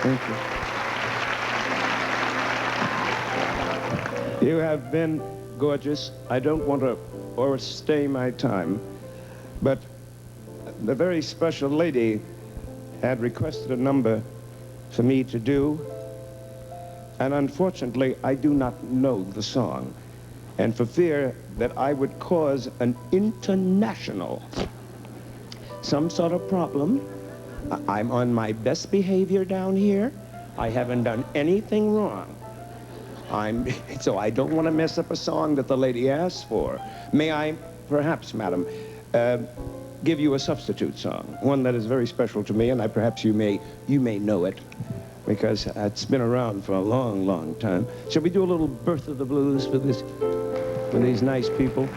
Thank you. You have been gorgeous. I don't want to overstay my time, but the very special lady had requested a number for me to do, and unfortunately, I do not know the song. And for fear that I would cause an international, some sort of problem, I'm on my best behavior down here. I haven't done anything wrong. So I don't want to mess up a song that the lady asked for. May I, perhaps, madam, give you a substitute song, one that is very special to me, and perhaps you may know it, because it's been around for a long, long time. Shall we do a little Birth of the Blues for these nice people?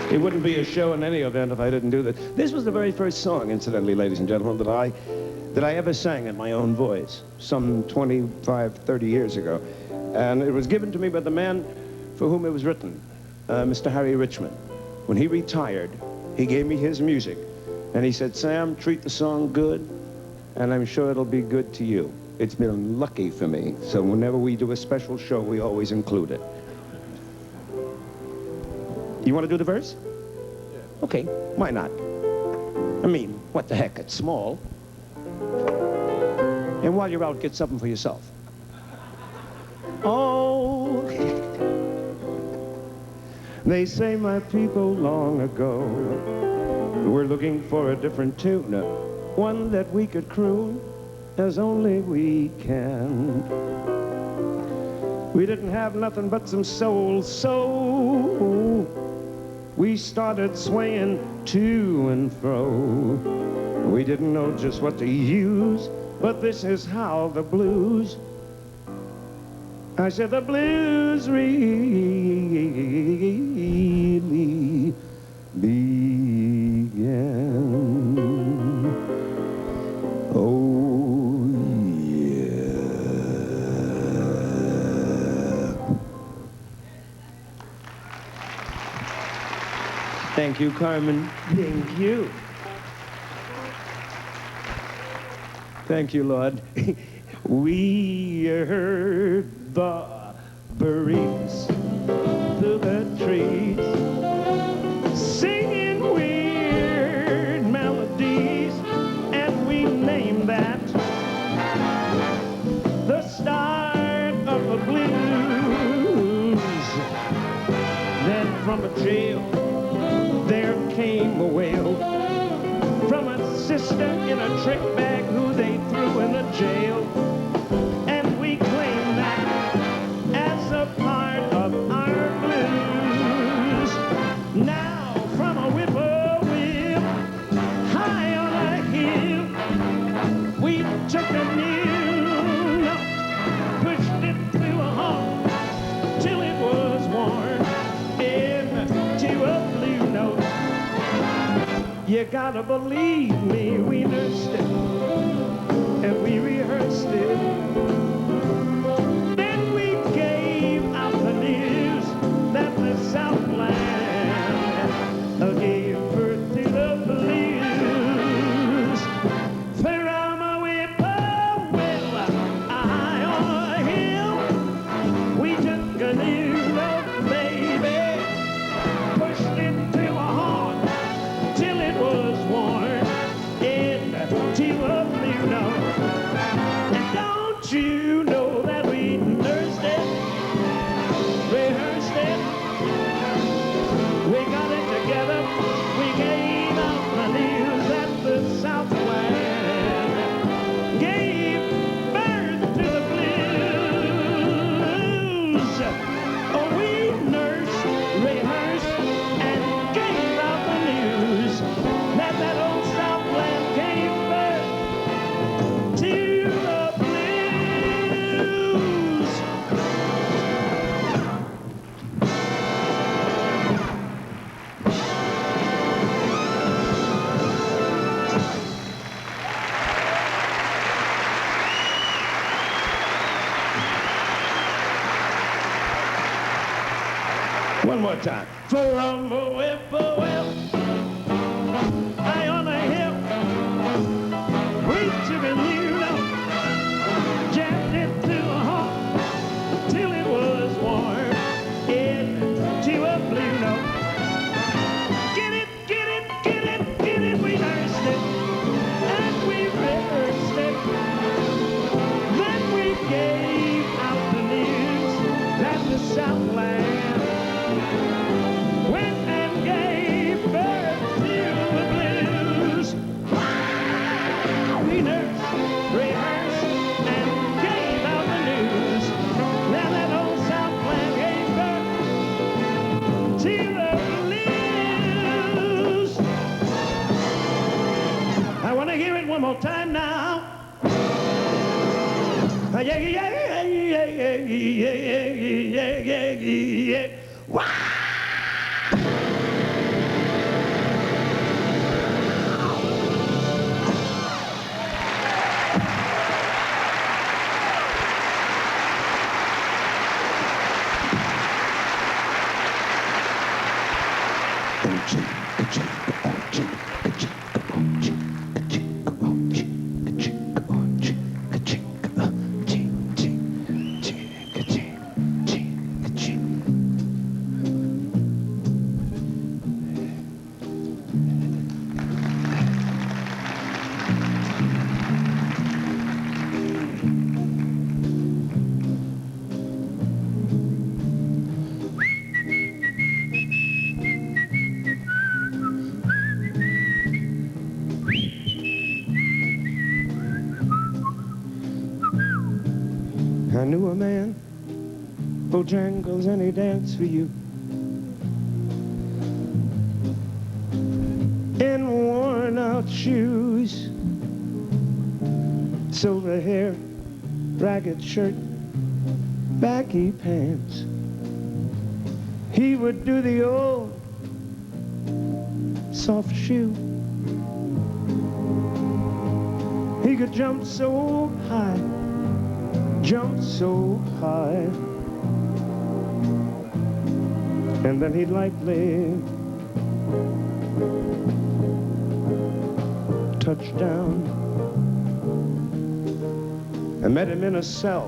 It wouldn't be a show in any event if I didn't do that. This was the very first song, incidentally, ladies and gentlemen, that I ever sang in my own voice, some 25, 30 years ago. And it was given to me by the man for whom it was written, Mr. Harry Richmond. When he retired, he gave me his music, and he said, Sam, treat the song good, and I'm sure it'll be good to you. It's been lucky for me, so whenever we do a special show, we always include it. You want to do the verse? Yeah. Okay, why not? I mean, what the heck, it's small. And while you're out, get something for yourself. Oh, they say my people long ago were looking for a different tune, one that we could croon as only we can. We didn't have nothing but some soul, so we started swaying to and fro. We didn't know just what to use, but this is how the blues, I said the blues really began. Oh, yeah. Thank you, Carmen. Thank you. Thank you, Lord. We heard the breeze through the trees, singing weird melodies, and we named that the start of the blues. Then from a jail there came a wail from a sister in a trick bag who they threw in the jail. you gotta believe me, we nursed it and we rehearsed it. Then we gave out the news that the Southland gave birth to the blues. From a whippoorwill high on a hill, we took a new note, baby, pushed it to a heart till it was worn into a blue note. And don't you know that we nursed it, rehearsed it, we got it together, we gave out the news that the Southland gave birth to the blues. Oh, we nursed, rehearsed, and gave out the news that that old Southland gave birth to the blues. One more time. From a whippoorwill high on a hill, we took a new note, jammed it to a heart till it was warm into a blue note. Get it, get it, get it, get it, we nursed it and we rehearsed it. Then we gave out the news that the Southland went and gave birth to the blues. We nursed, rehearsed, and gave out the news. Now that old Southland gave birth to the blues. I want to hear it one more time now. Yeah, yeah, yeah, yeah, yeah, yeah, yeah, yeah, yeah. Wow! I knew a man, Bojangles, and he danced for you. In worn-out shoes, silver hair, ragged shirt, baggy pants. He would do the old soft shoe. He could jump so high, jump so high, and then he'd lightly touch down. I met him in a cell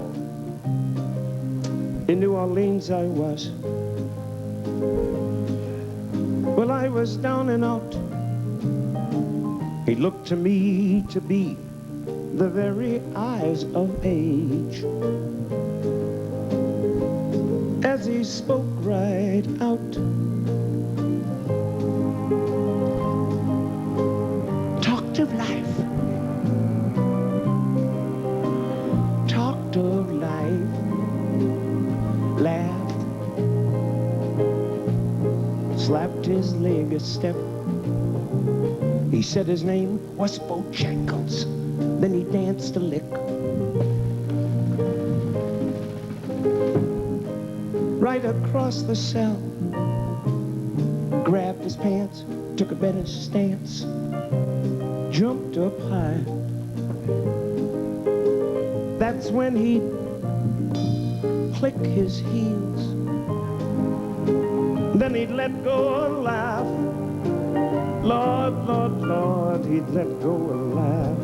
in New Orleans. I was, well, I was down and out. He looked to me to be the very eyes of age, as he spoke right out. Talked of life, talked of life, laughed, slapped his leg a step. He said his name was Bojangles. Then he danced a lick. Right across the cell, grabbed his pants, took a better stance. jumped up high. That's when he'd click his heels. Then he'd let go and laugh. Lord, Lord, Lord, he'd let go and laugh.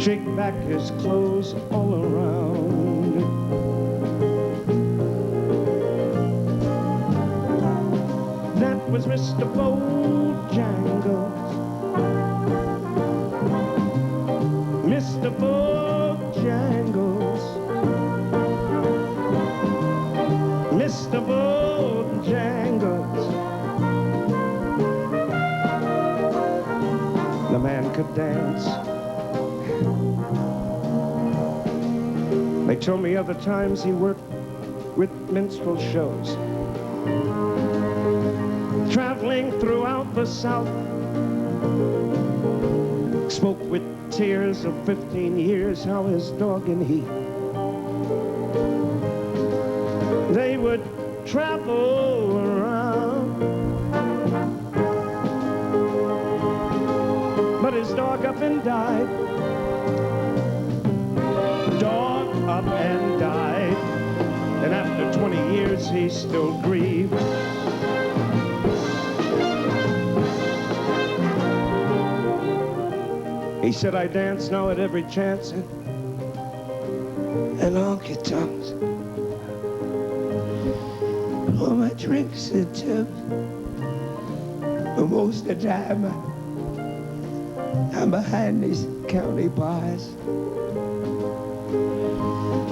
Shake back his clothes all around. That was Mr. Bojangles. Mr. Bojangles. Mr. Bojangles. The man could dance. They told me other times he worked with minstrel shows, traveling throughout the South. Spoke with tears of 15 years how his dog and he, they would travel around. But his dog up and died. Dog up and died. And after 20 years he still grieved. He said, I dance now at every chance and honky tonks. All my drinks and tips. But most of the time I'm behind these county bars.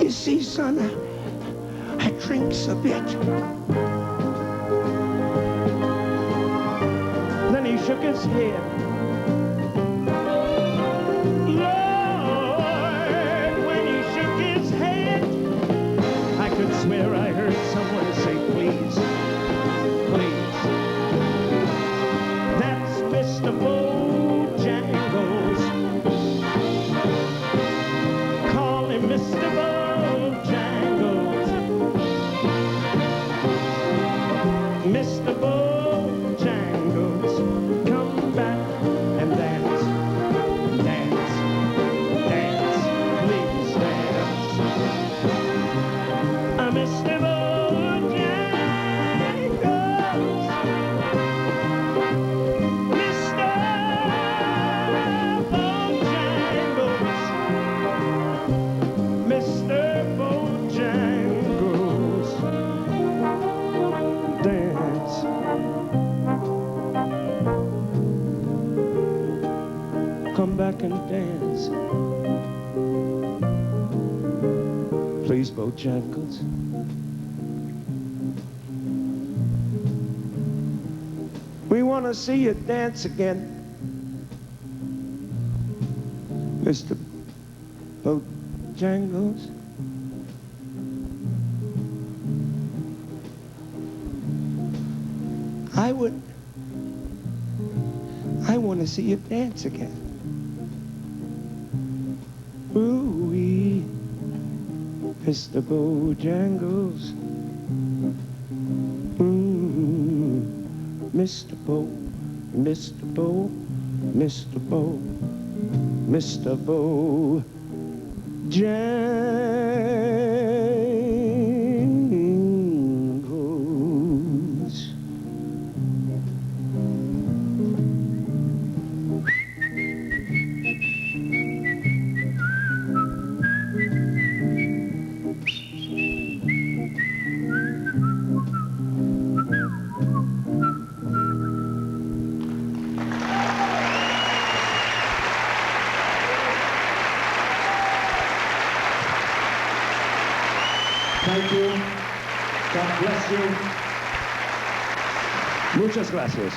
You see, son, I drinks a bit. Then he shook his head. Lord, when he shook his head, I could swear I heard someone say, please, please. That's Mr. Bojangles. Call him Mr. Bojangles. Mr. Bojangles, come back and dance. Dance, dance, please dance. Mr. Bojangles. Mr. Bojangles. Mr. Bojangles. Dance. Come back and dance. Please, Bojangles. We want to see you dance again. Mr. Bojangles. I want to see you dance again. Ooh-wee, Mr. Bojangles. Mr. Bo, Mr. Bo, Mr. Bo, Mr. Bo, Jangles. Thank you. God bless you. Muchas gracias.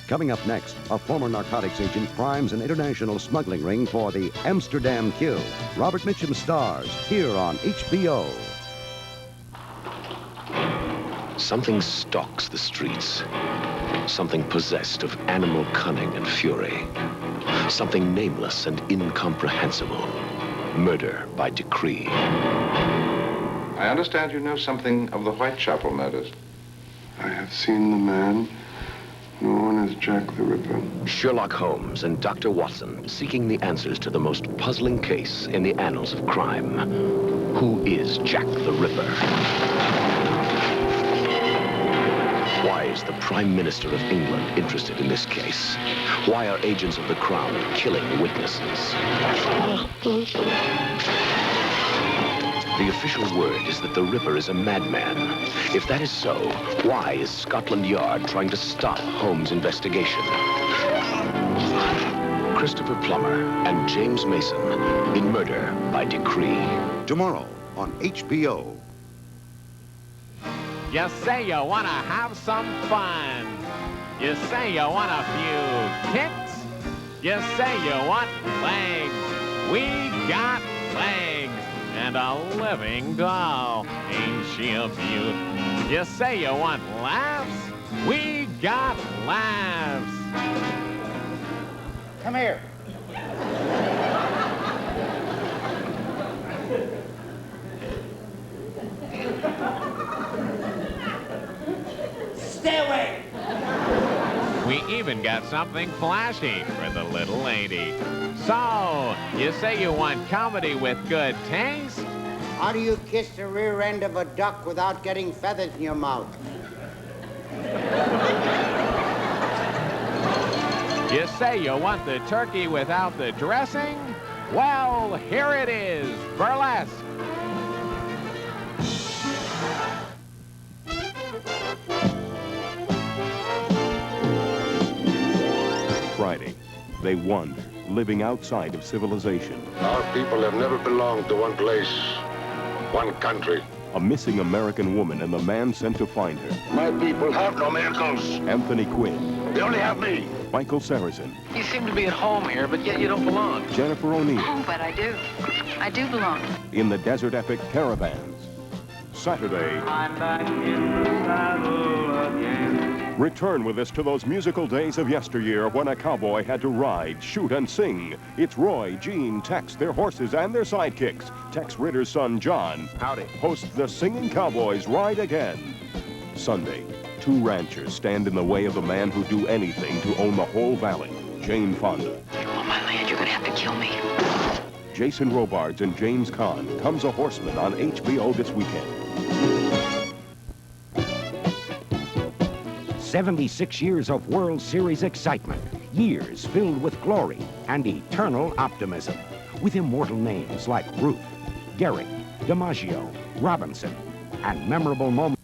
Coming up next, a former narcotics agent primes an international smuggling ring for the Amsterdam Kill. Robert Mitchum stars here on HBO. Something stalks the streets. Something possessed of animal cunning and fury. Something nameless and incomprehensible. Murder by decree. I understand you know something of the Whitechapel murders. I have seen the man known as Jack the Ripper. Sherlock Holmes and Dr. Watson seeking the answers to the most puzzling case in the annals of crime. Who is Jack the Ripper? Why is the Prime Minister of England interested in this case? Why are agents of the Crown killing witnesses? The official word is that the Ripper is a madman. If that is so, why is Scotland Yard trying to stop Holmes' investigation? Christopher Plummer and James Mason in Murder by Decree. Tomorrow on HBO. You say you want to have some fun. You say you want a few kicks. You say you want legs. We got legs. And a living doll. Ain't she a beaut? You say you want laughs. We got laughs. Come here. Stay away. We even got something flashy for the little lady. So, you say you want comedy with good taste? How do you kiss the rear end of a duck without getting feathers in your mouth? You say you want the turkey without the dressing? Well, here it is, burlesque. Friday, they wander, living outside of civilization. Our people have never belonged to one place, one country. A missing American woman and the man sent to find her. My people have no miracles. Anthony Quinn. They only have me. Michael Saracen. You seem to be at home here, but yet you don't belong. Jennifer O'Neill. Oh, but I do. I do belong. In the desert epic Caravans. Saturday. I'm back in the saddle again. Return with us to those musical days of yesteryear when a cowboy had to ride, shoot, and sing. It's Roy, Gene, Tex, their horses, and their sidekicks. Tex Ritter's son, John. Howdy. Hosts the Singing Cowboys Ride Again. Sunday, two ranchers stand in the way of the man who'd do anything to own the whole valley, Jane Fonda. You want my land, you're gonna have to kill me. Jason Robards and James Caan comes a horseman on HBO this weekend. 76 years of World Series excitement, years filled with glory and eternal optimism, with immortal names like Ruth, Gehrig, DiMaggio, Robinson, and memorable moments.